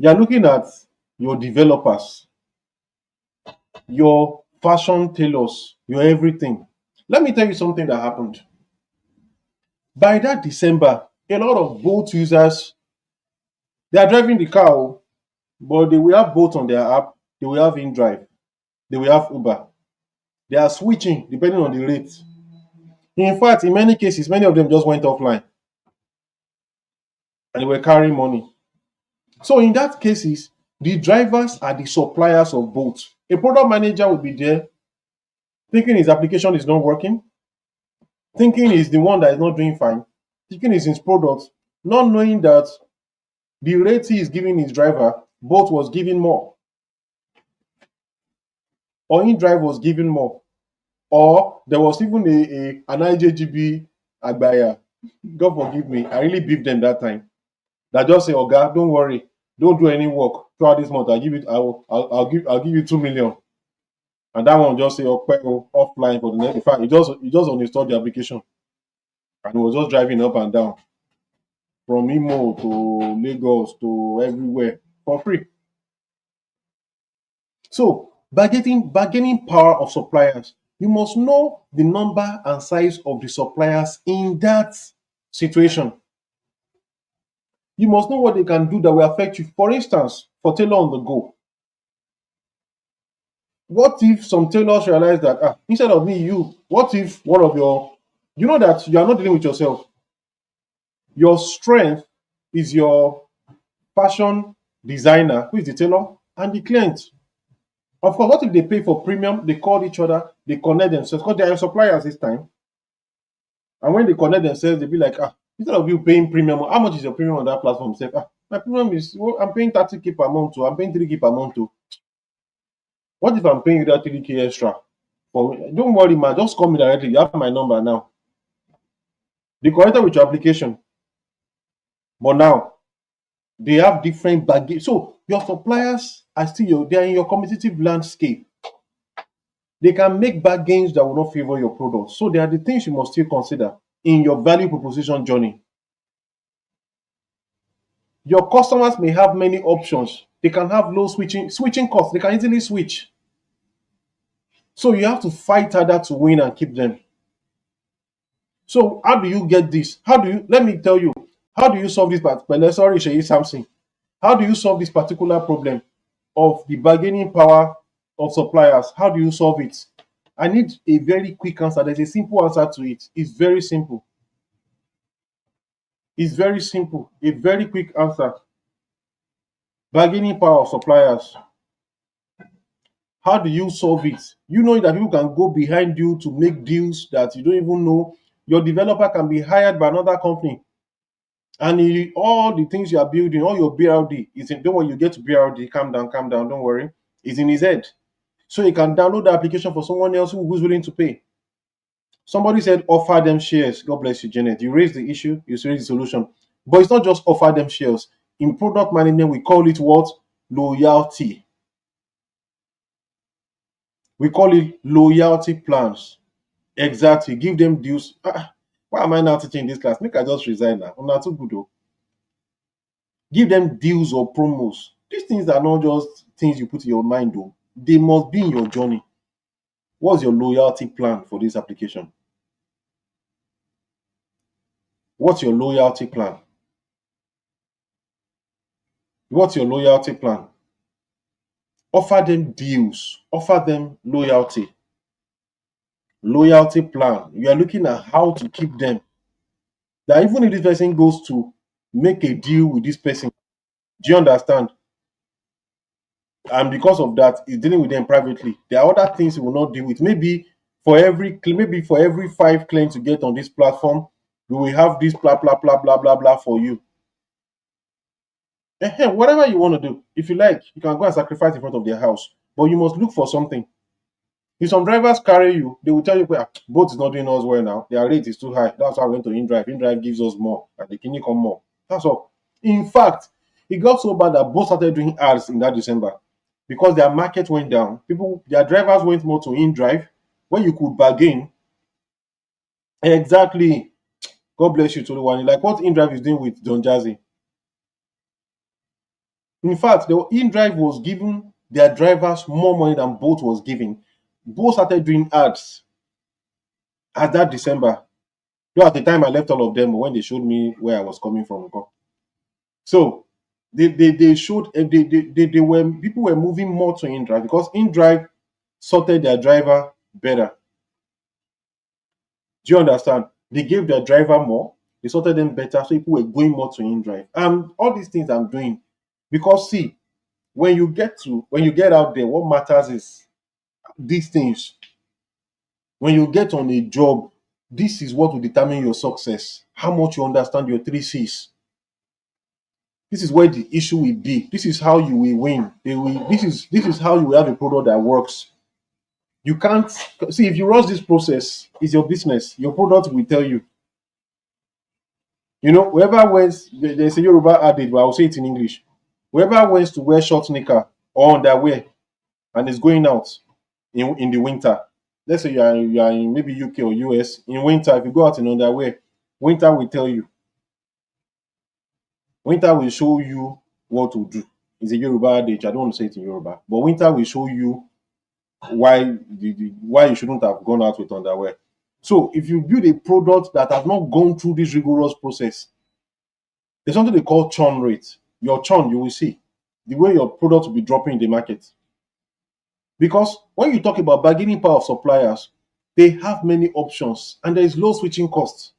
You are looking at your developers, your fashion tailors, your everything. Let me tell you something that happened. By that December, a lot of boat users, they are driving the car, oh, but they will have boat on their app, they will have InDrive, they will have Uber. They are switching depending on the rate. In fact, in many cases, many of them just went offline and they were carrying money. So in that cases, the drivers are the suppliers of boats. A product manager will be there thinking his application is not working, thinking he's the one that is not doing fine, thinking it's his product, not knowing that the rate he is giving his driver, boat was giving more, or InDrive was giving more, or there was even an IJGB Agbaya. God forgive me, I really beefed them that time. That just say, Oga, don't worry, don't do any work throughout this month. I'll give you 2 million. And that one just say offline for the next. In fact, he just uninstalled the application and he was just driving up and down from Imo to Lagos to everywhere for free. So bargaining power of suppliers, you must know the number and size of the suppliers in that situation. You must know what they can do that will affect you. For instance, for tailor on the go, what if some tailors realize that instead of me, you, what if one of your, you know that you are not dealing with yourself. Your strength is your fashion designer, who is the tailor, and the client. Of course, what if they pay for premium? They call each other, they connect themselves because they are suppliers this time. And when they connect themselves, they be like, instead of you paying premium, how much is your premium on that platform? Say, my premium is, well, I'm paying 30K per month, too. I'm paying 3K per month, too. What if I'm paying you that 3K extra? Don't worry, man. Just call me directly. You have my number now. They connected with your application, but now they have different baggage. So your suppliers are still they are in your competitive landscape. They can make bargains that will not favor your product. So there are the things you must still consider in your value proposition journey. Your customers may have many options. They can have low switching costs. They can easily switch. So you have to fight harder to win and keep them. So how do you get this? How do you let me tell you, how do you solve this particular sorry, Sheyi Samson? How do you solve this particular problem of the bargaining power of suppliers? How do you solve it? I need a very quick answer. There's a simple answer to it. It's very simple. It's very simple. A very quick answer. Bargaining power of suppliers. How do you solve it? You know that people can go behind you to make deals that you don't even know. Your developer can be hired by another company, and all the things you are building, all your BRD is in. Don't worry, you get to BRD. Calm down. Don't worry. It's in his head, so he can download the application for someone else who's willing to pay. Somebody said offer them shares. God bless you, Janet. You raised the issue, you raised the solution. But it's not just offer them shares. In product management, we call it what? Loyalty. We call it loyalty plans. Exactly. Give them deals. Why am I now teaching this class? Make I just resign now. I'm not too good though. Give them deals or promos. These things are not just things you put in your mind though. They must be in your journey. What's your loyalty plan for this application? What's your loyalty plan? What's your loyalty plan? Offer them deals. Offer them loyalty. Loyalty plan. You are looking at how to keep them. That even if this person goes to make a deal with this person, do you understand? And because of that, he's dealing with them privately. There are other things he will not deal with. Maybe for every 5 clients you get on this platform, we will have this blah blah blah blah blah blah for you. Whatever you want to do, if you like, you can go and sacrifice in front of their house. But you must look for something. If some drivers carry you, they will tell you, boat is not doing us well now. Their rate is too high. That's why I went to InDrive. InDrive gives us more, and the can come more. That's all. In fact, it got so bad that both started doing ads in that December because their market went down. Their drivers went more to InDrive when you could bargain. Exactly. God bless you, Toluwani. Like what InDrive is doing with Don Jazzy. In fact, the InDrive was giving their drivers more money than Bolt was giving. Bolt started doing ads at that December. Though at the time I left all of them when they showed me where I was coming from. So they showed they were people were moving more to InDrive because InDrive sorted their driver better. Do you understand? They gave their driver more, they sorted them better, so people were going more to InDrive. And all these things I'm doing because see, when you get out there, what matters is these things. When you get on a job, this is what will determine your success. How much you understand your three C's. This is where the issue will be. This is how you will win. This is how you will have a product that works. You can't see if you rush this process, it's your business. Your product will tell you. You know, whoever wears there's a Yoruba adage, but I'll say it in English. Whoever wants to wear short knicker or underwear and is going out in the winter. Let's say you are in maybe UK or US. In winter, if you go out in underwear, winter will tell you. Winter will show you what to do. It's a Yoruba adage. I don't want to say it in Yoruba, but winter will show you why you shouldn't have gone out with underwear. So if you build a product that has not gone through this rigorous process, there's something they call churn rate. Your churn, you will see the way your product will be dropping in the market. Because when you talk about bargaining power of suppliers, they have many options and there is low switching costs.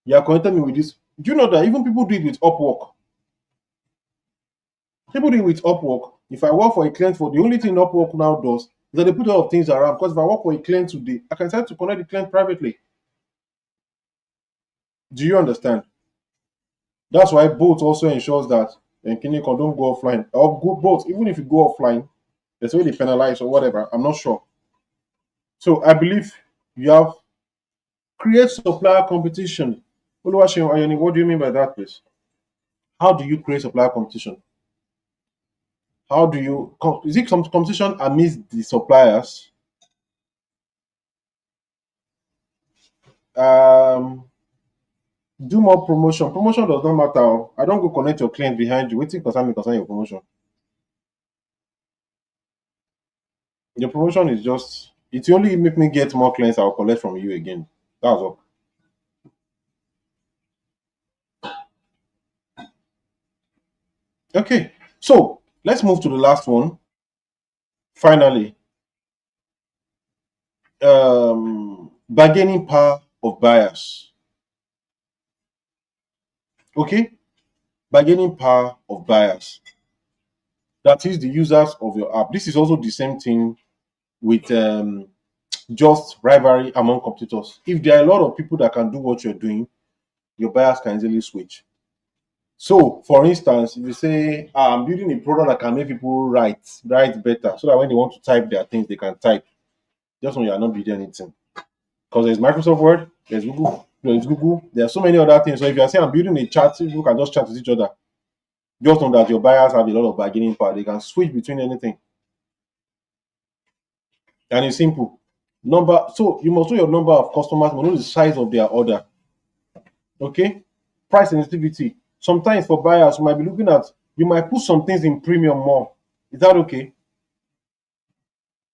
You are connecting me with this. Do you know that even people do it with Upwork? People do it with Upwork. If I work for a client for the only thing Upwork now does is that they put a lot of things around. Because if I work for a client today, I can start to connect the client privately. Do you understand? That's why both also ensures that Kinikon don't go offline. Or go both, even if you go offline, there's way they penalize or whatever. I'm not sure. So I believe you have create supplier competition. Oluwaseun Ayeni, what do you mean by that, please? How do you create supplier competition? How do you is it some competition amidst the suppliers? Um, do more promotion. Promotion does not matter. Oh. I don't go connect your client behind you. Waiting concern your promotion. Your promotion is just it only make me get more clients I'll collect from you again. That's all. Okay. So let's move to the last one. Finally, bargaining power of buyers. Okay, bargaining power of buyers. That is the users of your app. This is also the same thing with just rivalry among competitors. If there are a lot of people that can do what you're doing, your buyers can easily switch. So, for instance, if you say, I'm building a product that can make people write better, so that when they want to type their things, they can type. Just when you are not building anything. Because there's Microsoft Word, there's Google, there are so many other things. So if you are saying I'm building a chat, people can just chat with each other. Just know that your buyers have a lot of bargaining power. They can switch between anything. And it's simple. So you must know your number of customers, you must know the size of their order. Okay? Price sensitivity. Sometimes for buyers, you might be looking at you might put some things in premium more. Is that okay?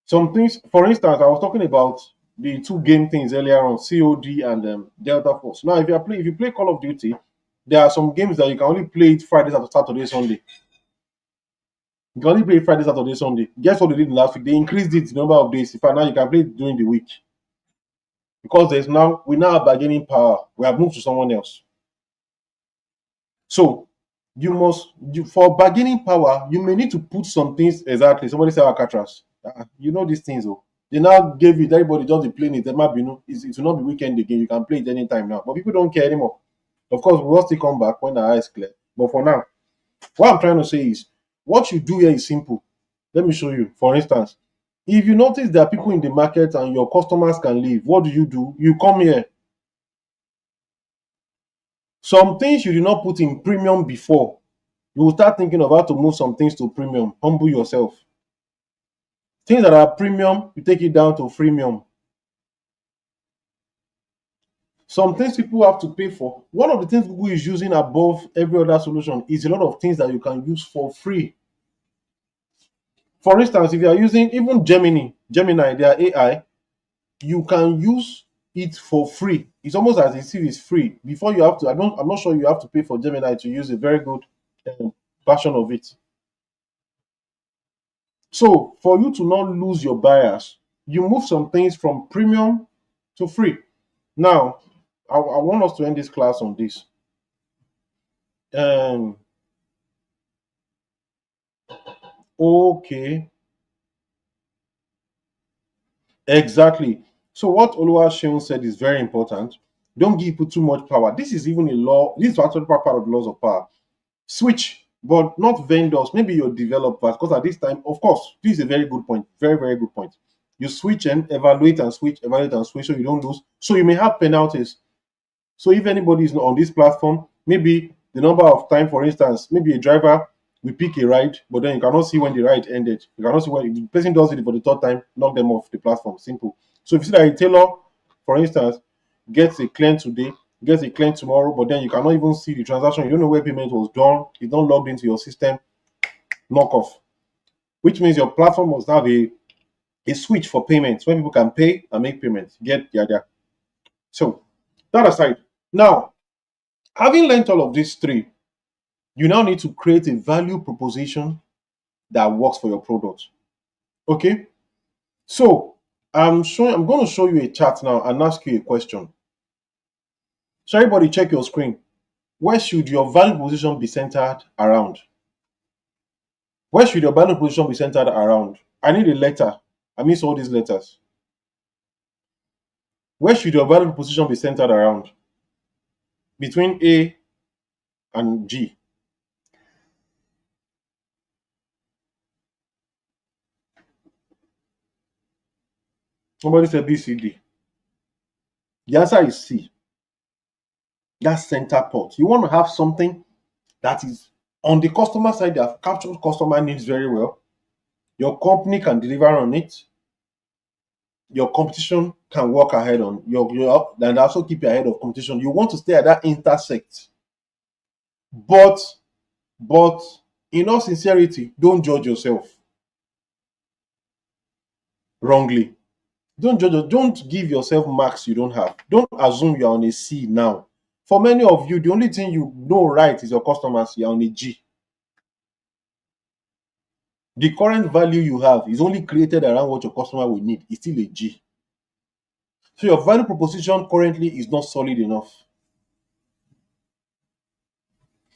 Some things, for instance, I was talking about the two game things earlier on, COD and Delta Force. Now, if you play Call of Duty, there are some games that you can only play it Friday, Saturday, Sunday. You can only play Friday, Saturday, Sunday. Guess what they did last week? They increased it the number of days. In fact, now you can play it during the week because we now have bargaining power. We have moved to someone else. So for bargaining power, you may need to put some things exactly. Somebody say Alcatraz. You know these things, oh. They now gave it everybody just be playing it. It might be it will not be weekend again. You can play it anytime now. But people don't care anymore. Of course, we will still come back when our eyes clear. But for now, what I'm trying to say is what you do here is simple. Let me show you. For instance, if you notice there are people in the market and your customers can leave, what do? You come here. Some things you did not put in premium before, you will start thinking of how to move some things to premium. Humble yourself. Things that are premium, you take it down to freemium. Some things people have to pay for. One of the things Google is using above every other solution is a lot of things that you can use for free. For instance, if you are using even Gemini, their AI, you can use it for free. It's almost as if it's free. Before you have to, I'm not sure you have to pay for Gemini to use a very good version of it. So for you to not lose your bias, you move some things from premium to free. Now, I want us to end this class on this. Um, okay, exactly. So what Oluwaseun said is very important. Don't give people too much power. This is even a law. This is actually part of the laws of power. Switch, but not vendors. Maybe your developers, because at this time, of course, this is a very good point. Very, very good point. You switch and evaluate and switch, so you don't lose. So you may have penalties. So if anybody is on this platform, maybe the number of time, for instance, maybe a driver will pick a ride, but then you cannot see when the ride ended. You cannot see when if the person does it for the third time, knock them off the platform. Simple. So if you see that a tailor, for instance, gets a claim today, gets a claim tomorrow, but then you cannot even see the transaction. You don't know where payment was done. It's not logged into your system. Knock off. Which means your platform must have a switch for payments when people can pay and make payments. Get the idea. So that aside, now having learned all of these three, you now need to create a value proposition that works for your product. Okay? So I'm going to show you a chart now and ask you a question. So everybody check your screen. Where should your value proposition be centered around? Where should your value proposition be centered around? I need a letter. I miss all these letters. Where should your value proposition be centered around? Between A and G. Somebody said B, C, D. The answer is C. That's center port. You want to have something that is on the customer side, they have captured customer needs very well. Your company can deliver on it. Your competition can work ahead on your and also keep you ahead of competition. You want to stay at that intersect. But but in all sincerity, don't judge yourself wrongly. Don't give yourself marks you don't have. Don't assume you're on a C now. For many of you, the only thing you know right is your customers, you're on a G. The current value you have is only created around what your customer will need. It's still a G. So your value proposition currently is not solid enough.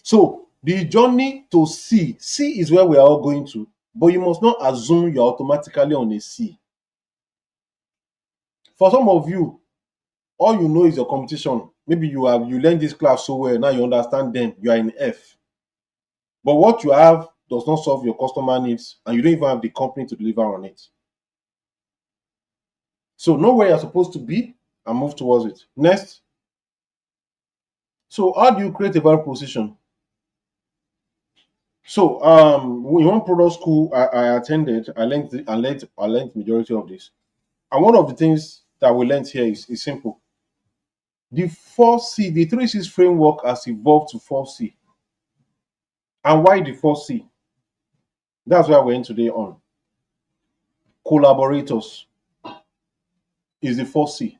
So the journey to C is where we are all going to, but you must not assume you're automatically on a C. For some of you, all you know is your competition. Maybe you learned this class so well, now you understand them, you are in F. But what you have does not solve your customer needs, and you don't even have the company to deliver on it. So know where you're supposed to be and move towards it. Next. So how do you create a value proposition? So in one product school I attended, I learned majority of this. And one of the things that we learned here is simple. The 4C, the 3C's framework has evolved to 4C. And why the 4C? That's why we're in today on. Collaborators is the 4C.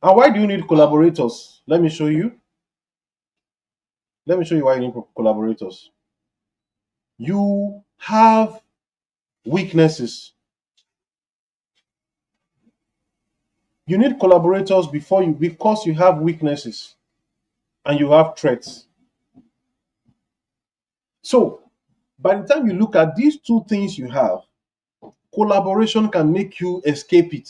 And why do you need collaborators? Let me show you. Let me show you why you need collaborators. You have weaknesses. You need collaborators because you have weaknesses and you have threats. So by the time you look at these two things you have, collaboration can make you escape it.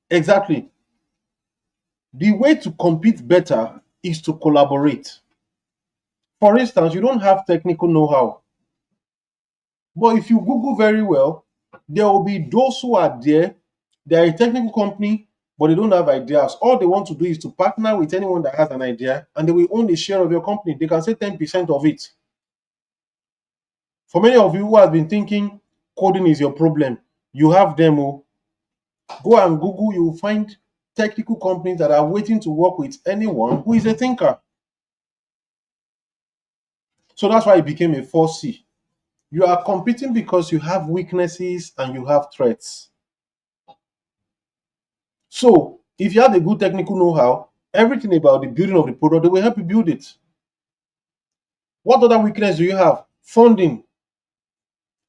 Exactly. The way to compete better is to collaborate. For instance, you don't have technical know-how, but if you Google very well, there will be those who are there. They are a technical company, but they don't have ideas. All they want to do is to partner with anyone that has an idea, and they will own a share of your company. They can say 10% of it. For many of you who have been thinking coding is your problem, you have them. Oh, go and Google, you will find technical companies that are waiting to work with anyone who is a thinker. So that's why it became a 4C. You are competing because you have weaknesses and you have threats. So if you have a good technical know-how, everything about the building of the product, they will help you build it. What other weakness do you have? Funding.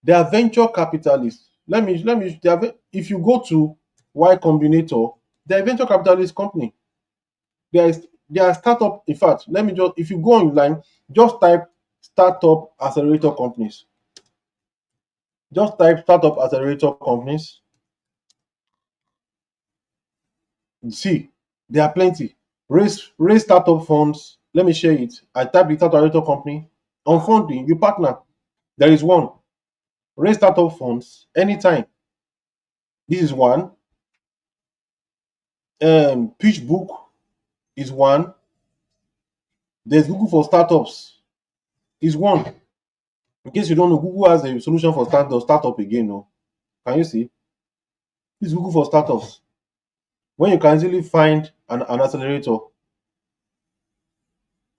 They are venture capitalists. If you go to Y Combinator, they're a venture capitalist company. They are startup. In fact, let me just, if you go online, just type startup accelerator companies. Just type startup accelerator companies. See, there are plenty. Raise startup funds. Let me share it. I type the startup accelerator company. On funding, you partner. There is one. Raise startup funds anytime. This is one. Pitch book is one. There's Google for startups is one. In case you don't know, Google has a solution for startup again. No, can you see? This is Google for startups. When you can easily find an accelerator,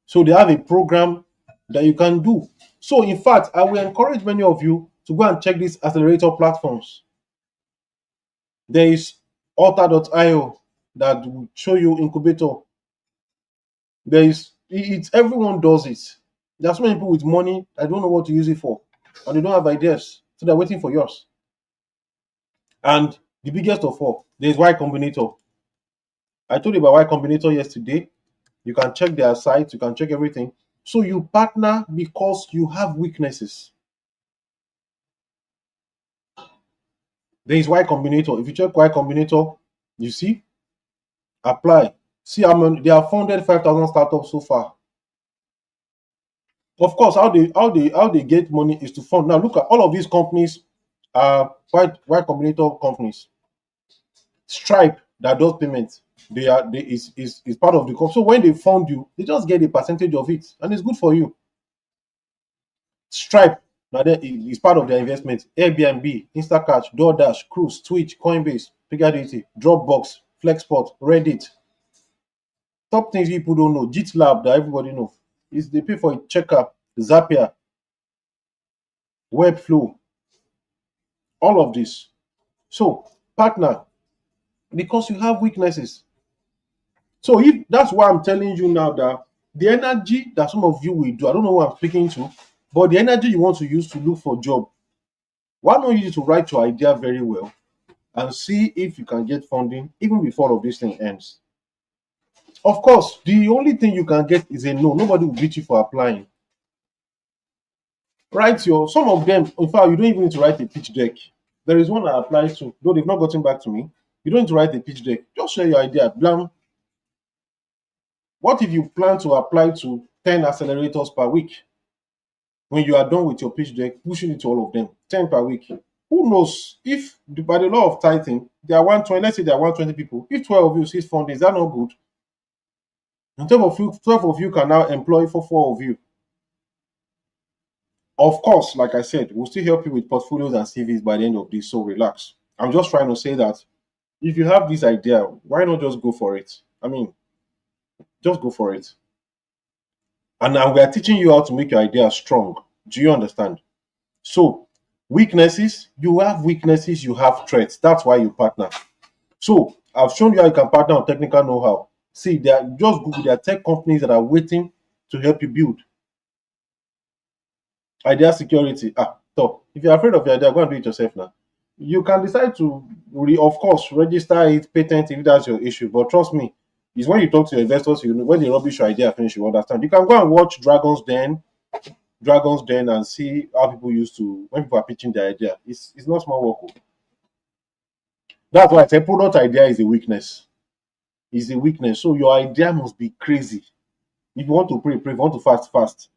so they have a program that you can do. So in fact, I will encourage many of you to go and check these accelerator platforms. There is Alta.io that will show you Incubator. There is it's everyone does it. There are so many people with money. I don't know what to use it for, and they don't have ideas, so they're waiting for yours. And the biggest of all, there is Y Combinator. I told you about Y Combinator yesterday. You can check their site, you can check everything. So you partner because you have weaknesses. There is Y Combinator. If you check Y Combinator, you see, apply. See how many they have funded 5,000 startups so far. Of course, how they get money is to fund. Now look at all of these companies are Y Combinator companies. Stripe that does payments, they is part of the company. So when they fund you, they just get a percentage of it, and it's good for you. Stripe now that is part of their investment. Airbnb, Instacart, DoorDash, Cruise, Twitch, Coinbase, Piggy, Dropbox, Flexport, Reddit. Top things people don't know. GitLab that everybody know is they pay for a checker, Zapier, Webflow, all of this. So partner because you have weaknesses. So if that's why I'm telling you now that the energy that some of you will do, I don't know who I'm speaking to, but the energy you want to use to look for a job, why don't you use to write your idea very well and see if you can get funding even before all of this thing ends. Of course, the only thing you can get is a no. Nobody will beat you for applying. Write your some of them, in fact, you don't even need to write a pitch deck. There is one I applied to, though they've not gotten back to me. You don't need to write a pitch deck. Just share your idea. Blam. What if you plan to apply to 10 accelerators per week? When you are done with your pitch deck, pushing it to all of them, 10 per week. Who knows if by the law of tithing, there are 120, let's say there are 120 people. If 12 of you sees funding, is that not good? And 12 of you can now employ for 4 of you. Of course, like I said, we'll still help you with portfolios and CVs by the end of this, so relax. I'm just trying to say that if you have this idea, why not just go for it? I mean, just go for it. And now we are teaching you how to make your idea strong. Do you understand? So, weaknesses, you have weaknesses, you have threats. That's why you partner. So, I've shown you how you can partner on technical know-how. See, there are just Google, there are tech companies that are waiting to help you build. Idea security. So if you're afraid of your idea, go and do it yourself now. You can decide to, of course, register it, patent if that's your issue. But trust me, it's when you talk to your investors, you know, when they rubbish your idea finish, you understand. You can go and watch Dragons Den, and see how people used to when people are pitching their idea. It's not small work. Oh. That's why I say product idea is a weakness. Is a weakness. So your idea must be crazy. If you want to pray, pray. If you want to fast, fast.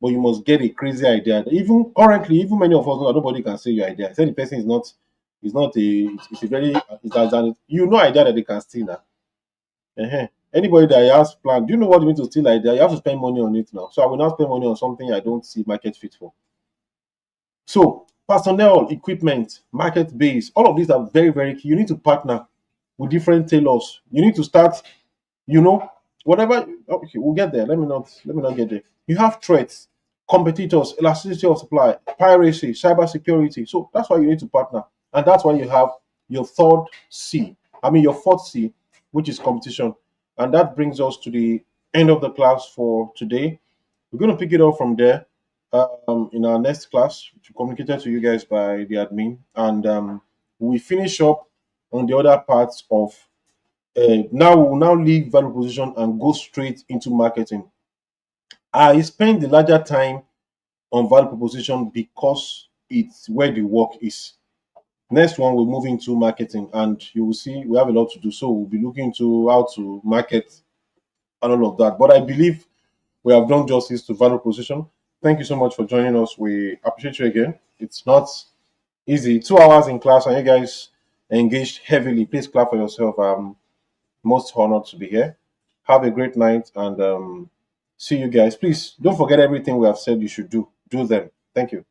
But you must get a crazy idea. Even currently, even many of us know that nobody can say your idea. Say the person is not it's a very you know idea that they can steal now. Anybody that has plan, do you know what it means to steal idea? You have to spend money on it now. So I will not spend money on something I don't see market fit for. So personnel, equipment, market base, all of these are very, very key. You need to partner with different tailors. You need to start, you know, whatever. Okay, we'll get there. Let me not get there. You have threats, competitors, elasticity of supply, piracy, cyber security. So that's why you need to partner. And that's why you have your third C. I mean your fourth C, which is competition. And that brings us to the end of the class for today. We're going to pick it up from there in our next class, which we communicated to you guys by the admin. And we finish up on the other parts of now we'll now leave value proposition and go straight into marketing. I spend the larger time on value proposition because it's where the work is. Next one, we'll move into marketing, and you will see we have a lot to do. So we'll be looking to how to market and all of that. But I believe we have done justice to value proposition. Thank you so much for joining us. We appreciate you again. It's not easy. 2 hours in class, and you guys engaged heavily. Please clap for yourself. Most honored to be here. Have a great night and see you guys. Please don't forget everything we have said you should do. Do them. Thank you.